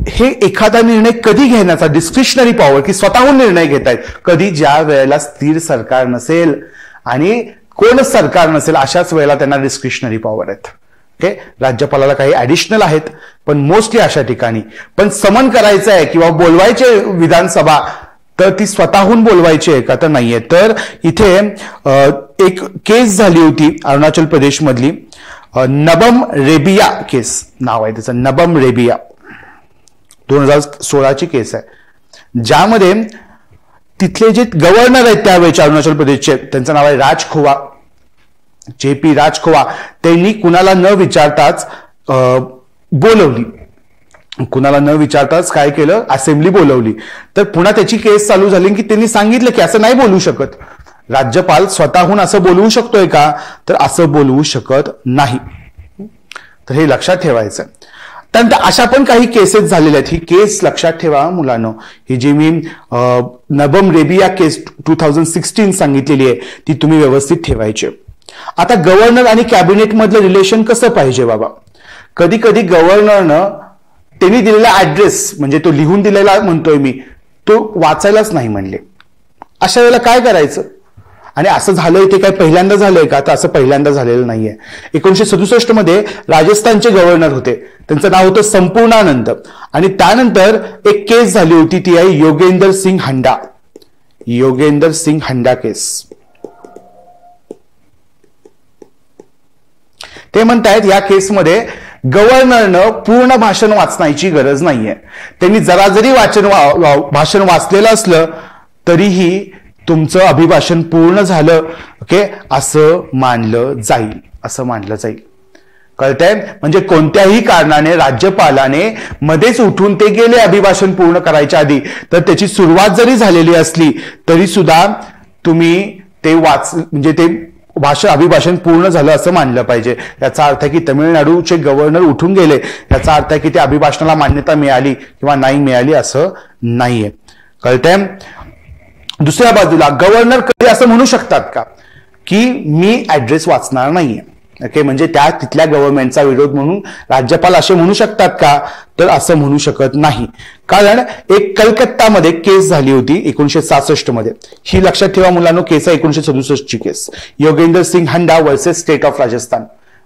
हे एखादा निर्णय कधी घेण्याचा डिस्क्रिशनरी पॉवर की स्वतःहून निर्णय घेतायत कधी? ज्या वेळेला स्थिर सरकार नसेल आणि कोणच सरकार नसेल अशाच वेळेला त्यांना डिस्क्रिशनरी पॉवर आहेत. ओके, राज्यपालाला काही ऍडिशनल आहेत पण मोस्टली अशा ठिकाणी. पण समन करायचं आहे किंवा बोलवायचे विधानसभा तर ती स्वतःहून बोलवायची आहे का? तर नाहीये. तर इथे एक केस झाली होती अरुणाचल प्रदेश मधली, नबम रेबिया केस नाव आहे त्याचं, नबम रेबिया, 2016ची केस आहे, ज्यामध्ये तिथले जे गव्हर्नर आहेत त्यावेळेचे अरुणाचल प्रदेशचे, त्यांचं नाव आहे राजखोवा, JP राजखोवा, त्यांनी कुणाला न विचारताच बोलवली, कुणाला न विचारताच काय केलं, असेंब्ली बोलवली. तर पुन्हा त्याची केस चालू झाली की त्यांनी सांगितलं की असं नाही बोलू शकत, राज्यपाल स्वतःहून असं बोलवू शकतोय का? तर असं बोलवू शकत नाही. तर हे लक्षात ठेवायचं. त्यानंतर अशा पण काही केसेस झालेल्या आहेत, ही केस लक्षात ठेवा मुलांनो. ही जी मी नबम रेबिया केस 2016 सांगितलेली आहे ती तुम्ही व्यवस्थित ठेवायची. आता गव्हर्नर आणि कॅबिनेट मधलं रिलेशन कसं पाहिजे बाबा? कधी कधी गव्हर्नरनं त्यांनी दिलेला ऍड्रेस, म्हणजे तो लिहून दिलेला म्हणतोय मी, तो वाचायलाच नाही म्हणले. अशा वेळेला काय करायचं? आणि असं झालंय ते काय पहिल्यांदा झालंय का? तर असं पहिल्यांदा झालेलं नाहीये. 1967 मध्ये राजस्थानचे गव्हर्नर होते, त्यांचं नाव होतं संपूर्णानंद, आणि त्यानंतर एक केस झाली होती, ती आहे योगेंद्र सिंग हंडा. योगेंद्र सिंग हंडा केस. ते म्हणतायत या केसमध्ये गव्हर्नरनं पूर्ण भाषण वाचण्याची गरज नाहीये. त्यांनी जरा जरी भाषण वाचलेलं असलं तरीही तुमचं अभिभाषण पूर्ण झालं, ओके, असं मानलं जाईल. असं मानलं जाईल. कळतंय? म्हणजे कोणत्याही कारणाने राज्यपालाने मध्येच उठून ते गेले अभिभाषण पूर्ण करायच्या आधी, तर त्याची सुरुवात जरी झालेली असली तरी सुद्धा तुम्ही ते म्हणजे ते अभिभाषण पूर्ण झालं असं मानलं पाहिजे. याचा अर्थ आहे की तमिळनाडूचे गव्हर्नर उठून गेले, याचा अर्थ आहे की त्या अभिभाषणाला मान्यता मिळाली किंवा नाही मिळाली असं नाहीये. कळतंय? दुसऱ्या बाजूला गव्हर्नर कधी असं म्हणू शकतात का की मी ऍड्रेस वाचणार नाहीये? ओके, म्हणजे त्या तिथल्या गव्हर्नमेंटचा विरोध म्हणून राज्यपाल असे म्हणू शकतात का? तर असं म्हणू शकत नाही. कारण एक कलकत्तामध्ये केस झाली होती 1966 मध्ये. ही लक्षात ठेवा मुलांनो, केस आहे 1967 ची केस, Yogendra Singh Handa versus State of Rajasthan.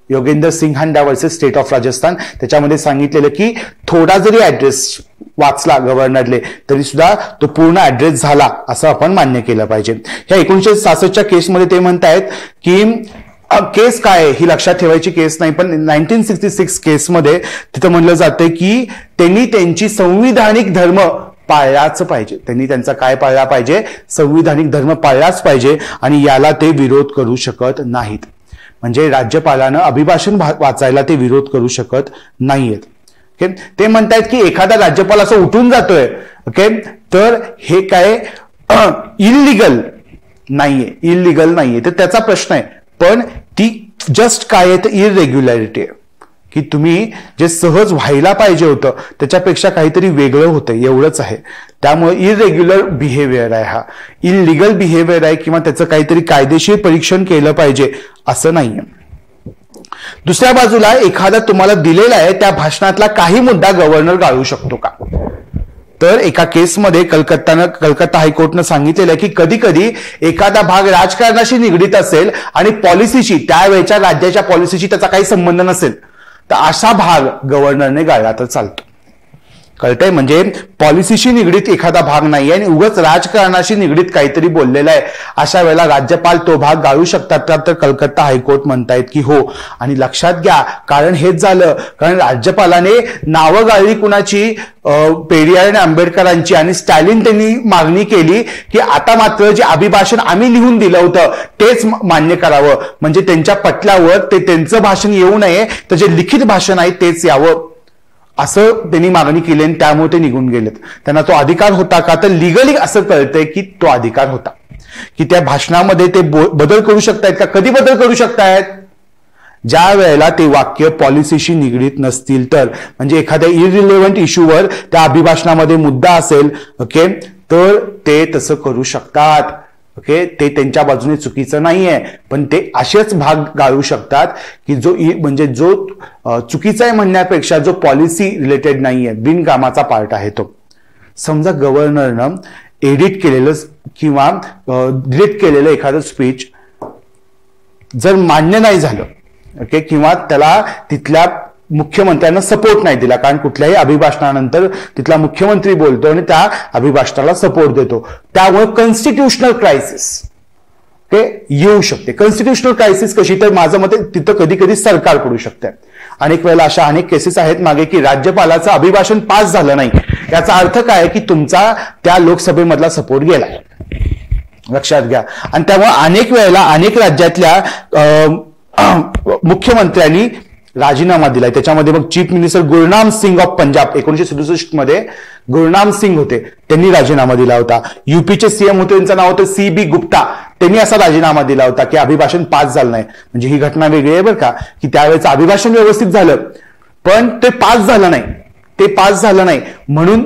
Yogendra Singh Handa versus State of Rajasthan. त्याच्यामध्ये सांगितलेलं की थोडा जरी ऍड्रेस वाचला गव्हर्नरले तरी सुद्धा तो पूर्ण ऍड्रेस झाला असं आपण मान्य केलं पाहिजे. ह्या 1966च्या केसमध्ये ते म्हणतायत की केस काय आहे ही लक्षात ठेवायची केस नाही, पण 1966 केसमध्ये तिथं म्हणलं जातं की त्यांनी त्यांची संविधानिक धर्म पाळलाच पाहिजे. त्यांनी त्यांचा काय पाळला पाहिजे? संविधानिक धर्म पाळलाच पाहिजे, आणि याला ते विरोध करू शकत नाहीत. म्हणजे राज्यपालानं अभिभाषण वाचायला ते विरोध करू शकत नाहीयेत. ओके, ते म्हणतायत की एखादा राज्यपाल असं उठून जातोय, ओके, तर हे काय इलिगल नाहीये, इलिगल नाहीये, तर त्याचा प्रश्न आहे. पण ती जस्ट काय आहे तर इरेग्युलॅरिटी आहे, की तुम्ही जे सहज व्हायला पाहिजे होतं त्याच्यापेक्षा काहीतरी वेगळं होतं, एवढंच आहे. त्यामुळे इरेग्युलर बिहेवियर आहे, हा इलिगल बिहेवियर आहे, किंवा त्याचं काहीतरी कायदेशीर परीक्षण केलं पाहिजे असं नाहीये. दुसऱ्या बाजूला एखादा तुम्हाला दिलेला आहे त्या भाषणातला काही मुद्दा गव्हर्नर गाळू शकतो का? तर एका केसमध्ये कलकत्ता हायकोर्टनं सांगितलेलं आहे की कधी कधी एखादा भाग राजकारणाशी निगडीत असेल आणि पॉलिसीशी, त्यावेळेच्या राज्याच्या पॉलिसीशी त्याचा काही संबंध नसेल, तर असा भाग गव्हर्नरने गाळला तर चालतो. कळतंय? म्हणजे पॉलिसीशी निगडीत एखादा भाग नाही आणि उगाच राजकारणाशी निगडीत काहीतरी बोललेला आहे, अशा वेळेला राज्यपाल तो भाग गाळू शकतात का? तर कलकत्ता हायकोर्ट म्हणतायत की हो. आणि लक्षात घ्या, कारण हेच झालं, कारण राज्यपालाने नावं गाळली कुणाची? पेरियार आणि आंबेडकरांची. आणि स्टॅलिन त्यांनी मागणी केली की आता मात्र जे अभिभाषण आम्ही लिहून दिलं होतं तेच मान्य करावं, म्हणजे त्यांच्या पटलावर ते त्यांचं भाषण येऊ नये, तर जे लिखित भाषण आहे तेच यावं, असं त्यांनी मागणी केली, आणि त्यामुळे ते निघून गेलेत. त्यांना तो अधिकार होता का? तर लिगली असं कळतंय की तो अधिकार होता, की त्या भाषणामध्ये ते बदल करू शकतायत का? कधी बदल करू शकतायत? ज्या वेळेला ते वाक्य पॉलिसीशी निगडीत नसतील तर, म्हणजे एखाद्या इरिलेव्हंट इश्यूवर त्या अभिभाषणामध्ये मुद्दा असेल, ओके, तर ते तसं करू शकतात. ओके, ते त्यांच्या बाजूने चुकीचं नाहीये, पण ते असेच भाग गाळू शकतात की जो चुकीचा आहे म्हणण्यापेक्षा जो पॉलिसी रिलेटेड नाहीये, बिनकामाचा पार्ट आहे तो. समजा गव्हर्नरनं एडिट केलेलं किंवा डिलीट केलेलं एखादं स्पीच जर मान्य नाही झालं, ओके, किंवा त्याला तिथल्या मुख्यमंत्र्यांना सपोर्ट नाही दिला, कारण कुठल्याही अभिभाषणानंतर तिथला मुख्यमंत्री बोलतो आणि त्या अभिभाषणाला सपोर्ट देतो, त्यामुळे कॉन्स्टिट्युशनल क्रायसिस येऊ शकते. कॉन्स्टिट्युशनल क्रायसिस कशी? तर माझं मते तिथं कधी कधी सरकार पडू शकते. अनेक वेळेला अशा अनेक केसेस आहेत मागे की राज्यपालाचं अभिभाषण पास झालं नाही, याचा अर्थ काय की तुमचा त्या लोकसभेमधला सपोर्ट गेला, लक्षात घ्या. आणि त्यामुळे अनेक वेळेला अनेक राज्यातल्या मुख्यमंत्र्यांनी राजीनामा दिलाय. त्याच्यामध्ये मग chief minister Gurnam Singh of Punjab 1967 मध्ये गुरनाम सिंग होते, त्यांनी राजीनामा दिला होता. यूपीचे सीएम होते, त्यांचं नाव होतं CB गुप्ता, त्यांनी असा राजीनामा दिला होता की अभिभाषण पास झालं नाही. म्हणजे ही घटना वेगळी आहे बरं का, की त्यावेळेचं अभिभाषण व्यवस्थित झालं पण ते पास झालं नाही, म्हणून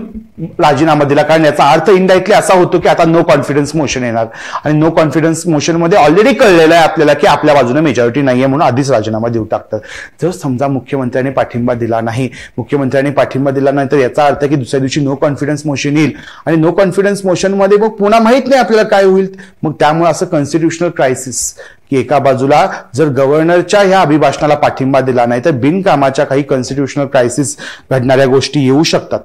राजीनामा दिला, कारण याचा अर्थ इनडायरेक्टली असा होतो की आता नो कॉन्फिडन्स मोशन येणार आणि नो कॉन्फिडन्स मोशन मध्ये ऑलरेडी कळलेलं आहे आपल्याला की आपल्या बाजूने मेजॉरिटी नाहीये म्हणून आधीच राजीनामा देऊ टाकतात. जर समजा मुख्यमंत्र्यांनी पाठिंबा दिला नाही तर याचा अर्थ की दुसऱ्या दिवशी नो कॉन्फिडन्स मोशन येईल आणि नो कॉन्फिडन्स मोशन मध्ये मग पुन्हा माहित नाही आपल्याला काय होईल. मग त्यामुळे असं कॉन्स्टिट्युशनल क्रायसिस की एका बाजूला जर गव्हर्नरच्या ह्या अभिभाषणाला पाठिंबा दिला नाही तर बिनकामाच्या काही कॉन्स्टिट्युशनल क्रायसिस घडणाऱ्या गोष्टी येऊ शकतात.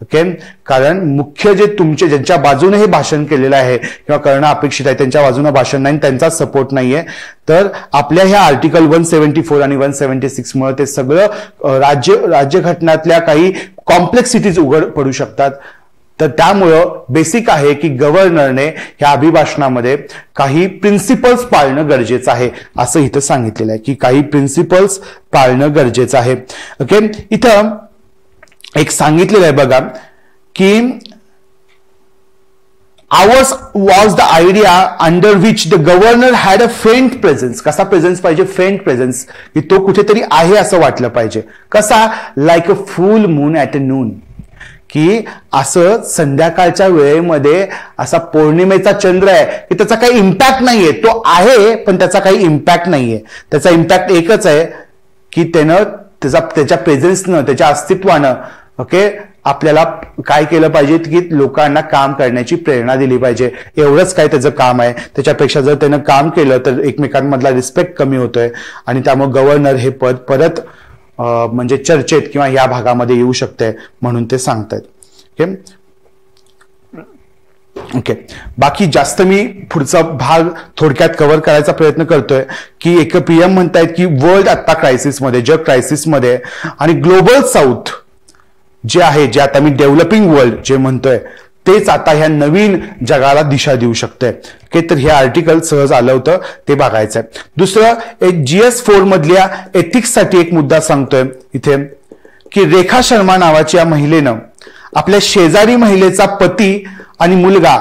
ओके, कारण मुख्य जे तुमचे ज्यांच्या बाजूने हे भाषण केलेलं आहे किंवा करणं अपेक्षित आहे त्यांच्या बाजूने भाषण नाही, त्यांचा सपोर्ट नाहीये, तर आपल्या ह्या आर्टिकल 174 आणि 176 मुळे ते सगळं राज्यघटनातल्या काही कॉम्प्लेक्सिटीज उघड पडू शकतात. तर त्यामुळं बेसिक आहे की गव्हर्नरने ह्या अभिभाषणामध्ये काही प्रिन्सिपल्स पाळणं गरजेचं आहे असं इथं सांगितलेलं आहे की काही प्रिन्सिपल्स पाळणं गरजेचं आहे. ओके, इथं एक सांगितलेलं आहे बघा की ours was the idea under which the governor had a faint presence. कसा प्रेझेन्स पाहिजे? फेंट प्रेझेन्स, की तो कुठेतरी आहे असं वाटलं पाहिजे. कसा? Like a full moon at a noon, की असं संध्याकाळच्या वेळेमध्ये असा पौर्णिमेचा चंद्र आहे की त्याचा काही इम्पॅक्ट नाहीये. तो आहे पण त्याचा काही इम्पॅक्ट नाहीये. त्याचा इम्पॅक्ट एकच आहे की त्याच्या प्रेझेन्सनं, त्याच्या अस्तित्वानं ओके आपल्याला काय केलं पाहिजे की लोकांना काम करण्याची प्रेरणा दिली पाहिजे. एवढंच काय त्याचं काम आहे. त्याच्यापेक्षा जर त्यानं काम केलं तर एकमेकांमधला रिस्पेक्ट कमी होतोय आणि त्यामुळे गव्हर्नर हे पद परत म्हणजे चर्चेत किंवा या भागामध्ये येऊ शकते म्हणून ते सांगतायत. ओके ओके, बाकी जास्त मी पुढचा भाग थोडक्यात कव्हर करायचा प्रयत्न करतोय की एक पीएम म्हणतायत की वर्ल्ड आता क्रायसिसमध्ये, जग क्रायसिसमध्ये आणि ग्लोबल साऊथ जे आहे, जे आता मी डेव्हलपिंग वर्ल्ड जे म्हणतोय तेच आता ह्या नवीन जगाला दिशा देऊ शकते. तर हे आर्टिकल सहज आलं होतं ते बघायचंय. दुसरं एक GS4 मधल्या एथिक्ससाठी एक मुद्दा सांगतोय इथे की रेखा शर्मा नावाची या महिलेनं आपल्या शेजारी महिलेचा पती आणि मुलगा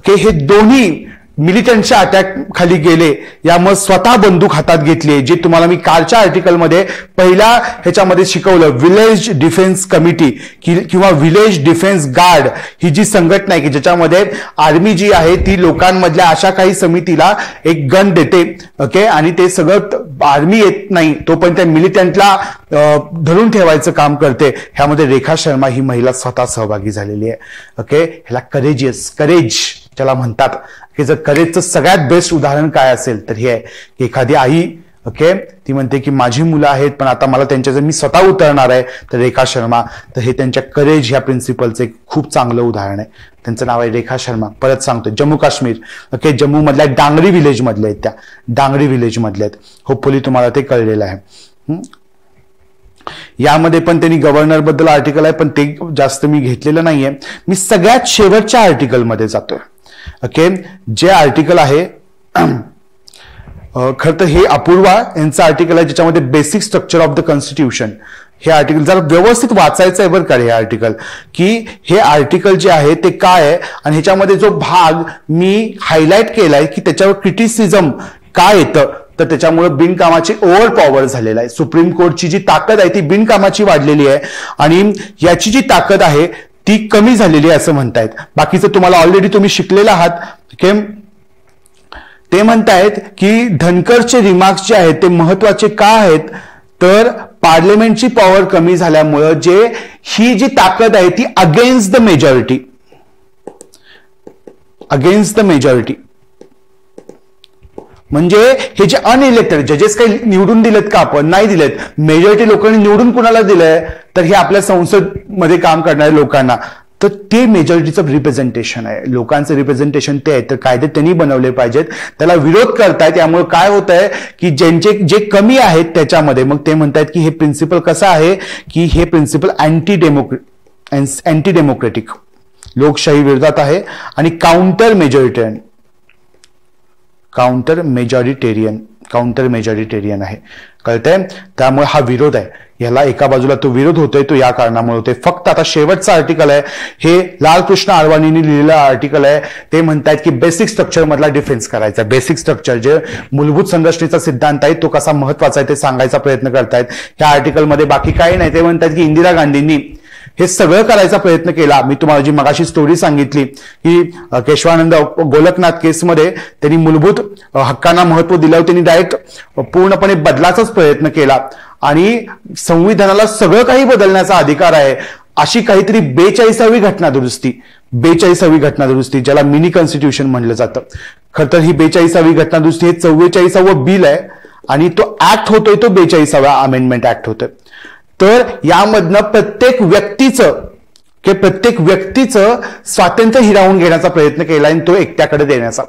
हे दोन्ही मिलिटंटच्या अटॅक खाली गेले, यामुळे स्वतः बंदूक हातात घेतली, जे तुम्हाला मी कालच्या आर्टिकलमध्ये पहिल्या ह्याच्यामध्ये शिकवलं. विलेज डिफेन्स कमिटी किंवा विलेज डिफेन्स गार्ड ही जी संघटना आहे की ज्याच्यामध्ये आर्मी जी आहे ती लोकांमधल्या अशा काही समितीला एक गन देते. ओके, आणि ते सगळं आर्मी येत नाही तोपर्यंत मिलिटंटला धरून ठेवायचं काम करते. ह्यामध्ये रेखा शर्मा ही महिला स्वतः सहभागी झालेली आहे. ओके, ह्याला करेज ज्याला म्हणतात की जर करेजचं सगळ्यात बेस्ट उदाहरण काय असेल तर हे आहे की एखादी आई ओके ती म्हणते की माझी मुलं आहेत पण आता मला त्यांच्या जर मी स्वतः उतरणार आहे तर रेखा शर्मा, तर हे त्यांच्या करेज ह्या प्रिन्सिपलचं एक खूप चांगलं उदाहरण आहे. त्यांचं नाव आहे रेखा शर्मा. परत सांगतो, जम्मू काश्मीर ओके, जम्मू मधल्या डांगरी विलेज मधले आहेत, त्या डांगरी विलेज मधले आहेत. होपफुली तुम्हाला ते कळलेलं आहे. यामध्ये पण त्यांनी गव्हर्नर बद्दल आर्टिकल आहे पण ते जास्त मी घेतलेलं नाहीये. मी सगळ्यात शेवटच्या आर्टिकलमध्ये जातोय. ओके, जे आर्टिकल आहे खरं तर हे अपूर्वा यांचं आर्टिकल आहे ज्याच्यामध्ये basic structure of the constitution. हे आर्टिकल जरा व्यवस्थित वाचायचं आहे बरं का हे आर्टिकल, की हे आर्टिकल जे आहे ते काय आहे आणि ह्याच्यामध्ये जो भाग मी हायलाइट केलाय की त्याच्यावर क्रिटिसिझम काय येतं तर त्याच्यामुळे बिनकामाची ओव्हर पॉवर झालेला आहे. सुप्रीम कोर्टची जी ताकद आहे ती बिनकामाची वाढलेली आहे आणि याची जी ताकद आहे ती कमी झालेली आहे असं म्हणतायत. बाकीचं तुम्हाला ऑलरेडी तुम्ही शिकलेला आहात. ओके, ते म्हणतायत की धनकरचे रिमार्क्स जे आहेत ते महत्वाचे का आहेत तर पार्लमेंटची पॉवर कमी झाल्यामुळं जे ही जी ताकद आहे ती अगेन्स्ट द मेजॉरिटी म्हणजे हे जे अनइलेक्टेड जजेस काही निवडून दिलेत का आपण? नाही दिलेत. मेजॉरिटी लोकांनी निवडून कुणाला दिलंय तर हे आपल्या संसदमध्ये काम करणाऱ्या लोकांना. तर ते मेजॉरिटीचं रिप्रेझेंटेशन आहे, लोकांचं रिप्रेझेंटेशन ते आहे. तर कायदे त्यांनी बनवले पाहिजेत, त्याला विरोध करतायत. त्यामुळे काय होत आहे की ज्यांचे जे कमी आहेत त्याच्यामध्ये मग ते म्हणतायत की हे प्रिन्सिपल कसं आहे की हे प्रिन्सिपल अँटी डेमोक्रेटिक लोकशाही विरोधात आहे आणि काउंटर मेजॉरिटेरियन आहे. कळतंय? त्यामुळे हा विरोध आहे. याला एका बाजूला तो विरोध होतोय तो या कारणामुळे होतोय. फक्त आता शेवटचं आर्टिकल आहे हे लालकृष्ण अडवाणींनी लिहिलेलं आर्टिकल आहे. ते म्हणतायत की बेसिक स्ट्रक्चर मधला डिफेन्स करायचा. बेसिक स्ट्रक्चर जे मूलभूत संरचनेचा सिद्धांत आहे तो कसा महत्वाचा आहे ते सांगायचा प्रयत्न करतायत ह्या आर्टिकलमध्ये. बाकी काही नाही. ते म्हणतात की इंदिरा गांधींनी हे सगळं करायचा प्रयत्न केला. मी तुम्हाला जी मगाशी स्टोरी सांगितली की केशवानंद गोलकनाथ केसमध्ये त्यांनी मूलभूत हक्कांना महत्व दिलं, त्यांनी डायरेक्ट पूर्णपणे बदलाचाच प्रयत्न केला आणि संविधानाला सगळं काही बदलण्याचा अधिकार आहे अशी काहीतरी 42वी घटना दुरुस्ती ज्याला मिनी कॉन्स्टिट्यूशन म्हणलं जातं. खरं तर ही 42वी घटना दुरुस्ती हे 44वं बिल आहे आणि तो ऍक्ट होतोय तो 42वा अमेंडमेंट ऍक्ट होतोय. तर यामधनं प्रत्येक व्यक्तीचं स्वातंत्र्य हिरावून घेण्याचा प्रयत्न केला आणि तो एकट्याकडे देण्याचा.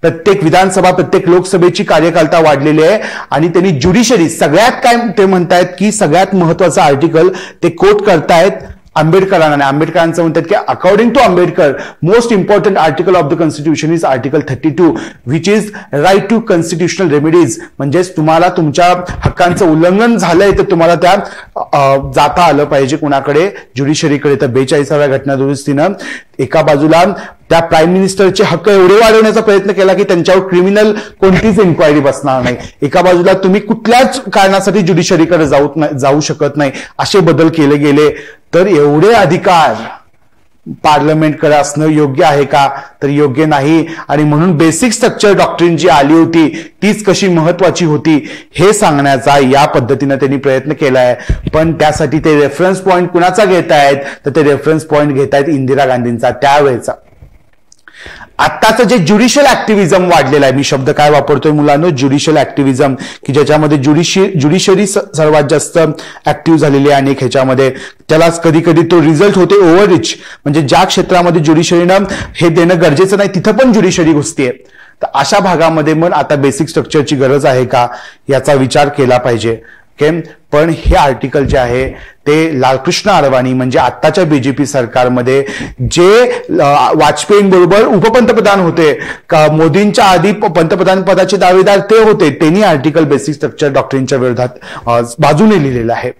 प्रत्येक विधानसभा, प्रत्येक लोकसभेची कार्यकर्ता वाढलेली आहे आणि त्यांनी ज्युडिशरी सगळ्यात काय ते म्हणतायत की सगळ्यात महत्वाचं आर्टिकल ते कोट करतायत आंबेडकरांना. आंबेडकरांचं म्हणतात की according to Ambedkar most important article of the constitution is article 32 which is right to constitutional remedies. म्हणजेच तुम्हाला तुमच्या हक्कांचं उल्लंघन झालंय तर तुम्हाला त्या जाता आलं पाहिजे कुणाकडे, ज्युडिशरीकडे. तर 42व्या घटना दुरुस्तीनं एका बाजूला त्या प्राईम मिनिस्टरचे हक्क एवढे वाढवण्याचा प्रयत्न केला की त्यांच्यावर क्रिमिनल कोणतीच इन्क्वायरी बसणार नाही. एका बाजूला तुम्ही कुठल्याच कारणासाठी ज्युडिशरीकडे जाऊ शकत नाही असे बदल केले गेले. तर एवढे अधिकार पार्लमेंटकडे असणं योग्य आहे का? तर योग्य नाही. आणि म्हणून बेसिक स्ट्रक्चर डॉक्ट्रिन जी आली होती तीच कशी महत्वाची होती हे सांगण्याचा या पद्धतीने त्यांनी प्रयत्न केलाय. पण त्यासाठी ते रेफरन्स पॉइंट कुणाचा घेतायत? तर ते रेफरन्स पॉइंट घेतायत इंदिरा गांधींचा त्यावेळेचा. आत्ताचं जे ज्युडिशियल ऍक्टिव्हिजम वाढलेलं आहे, मी शब्द काय वापरतोय मुलांनो, ज्युडिशियल ऍक्टिव्हिजम, की ज्याच्यामध्ये ज्युडिशरी सर्वात जास्त ऍक्टिव्ह झालेली आहे. आणि ह्याच्यामध्ये त्यालाच कधी कधी तो रिझल्ट होते ओव्हररिच, म्हणजे ज्या क्षेत्रामध्ये ज्युडिशरीनं हे देणं गरजेचं नाही तिथं पण ज्युडिशरी घुसतीये. तर अशा भागामध्ये मग आता बेसिक स्ट्रक्चरची गरज आहे का याचा विचार केला पाहिजे. पण हे आर्टिकल जे आहे ते लालकृष्ण अडवाणी म्हणजे आत्ताच्या बीजेपी सरकारमध्ये जे वाजपेयींबरोबर उपपंतप्रधान होते, मोदींच्या आधी पंतप्रधान पदाचे दावेदार ते होते, त्यांनी आर्टिकल बेसिक स्ट्रक्चर डॉक्ट्रिनच्या विरोधात बाजूने लिहिलेलं आहे.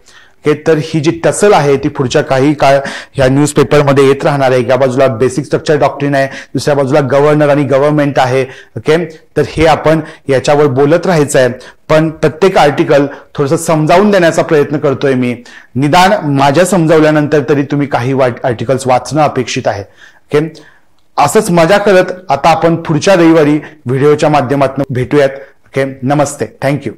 तर ही जी टसल आहे ती पुढच्या काही काळ ह्या न्यूजपेपरमध्ये येत राहणार आहे. एका बाजूला बेसिक स्ट्रक्चर डॉक्ट्रिन आहे, दुसऱ्या बाजूला गव्हर्नर आणि गव्हर्नमेंट आहे. तर हे आपण याच्यावर बोलत राहायचं आहे. पण प्रत्येक आर्टिकल थोडंसं समजावून देण्याचा प्रयत्न करतोय मी. निदान माझ्या समजावल्यानंतर तरी तुम्ही काही आर्टिकल्स वाचणं अपेक्षित आहे. असंच मजा करत आता आपण पुढच्या रविवारी व्हिडिओच्या माध्यमातून भेटूयात. नमस्ते, थँक्यू.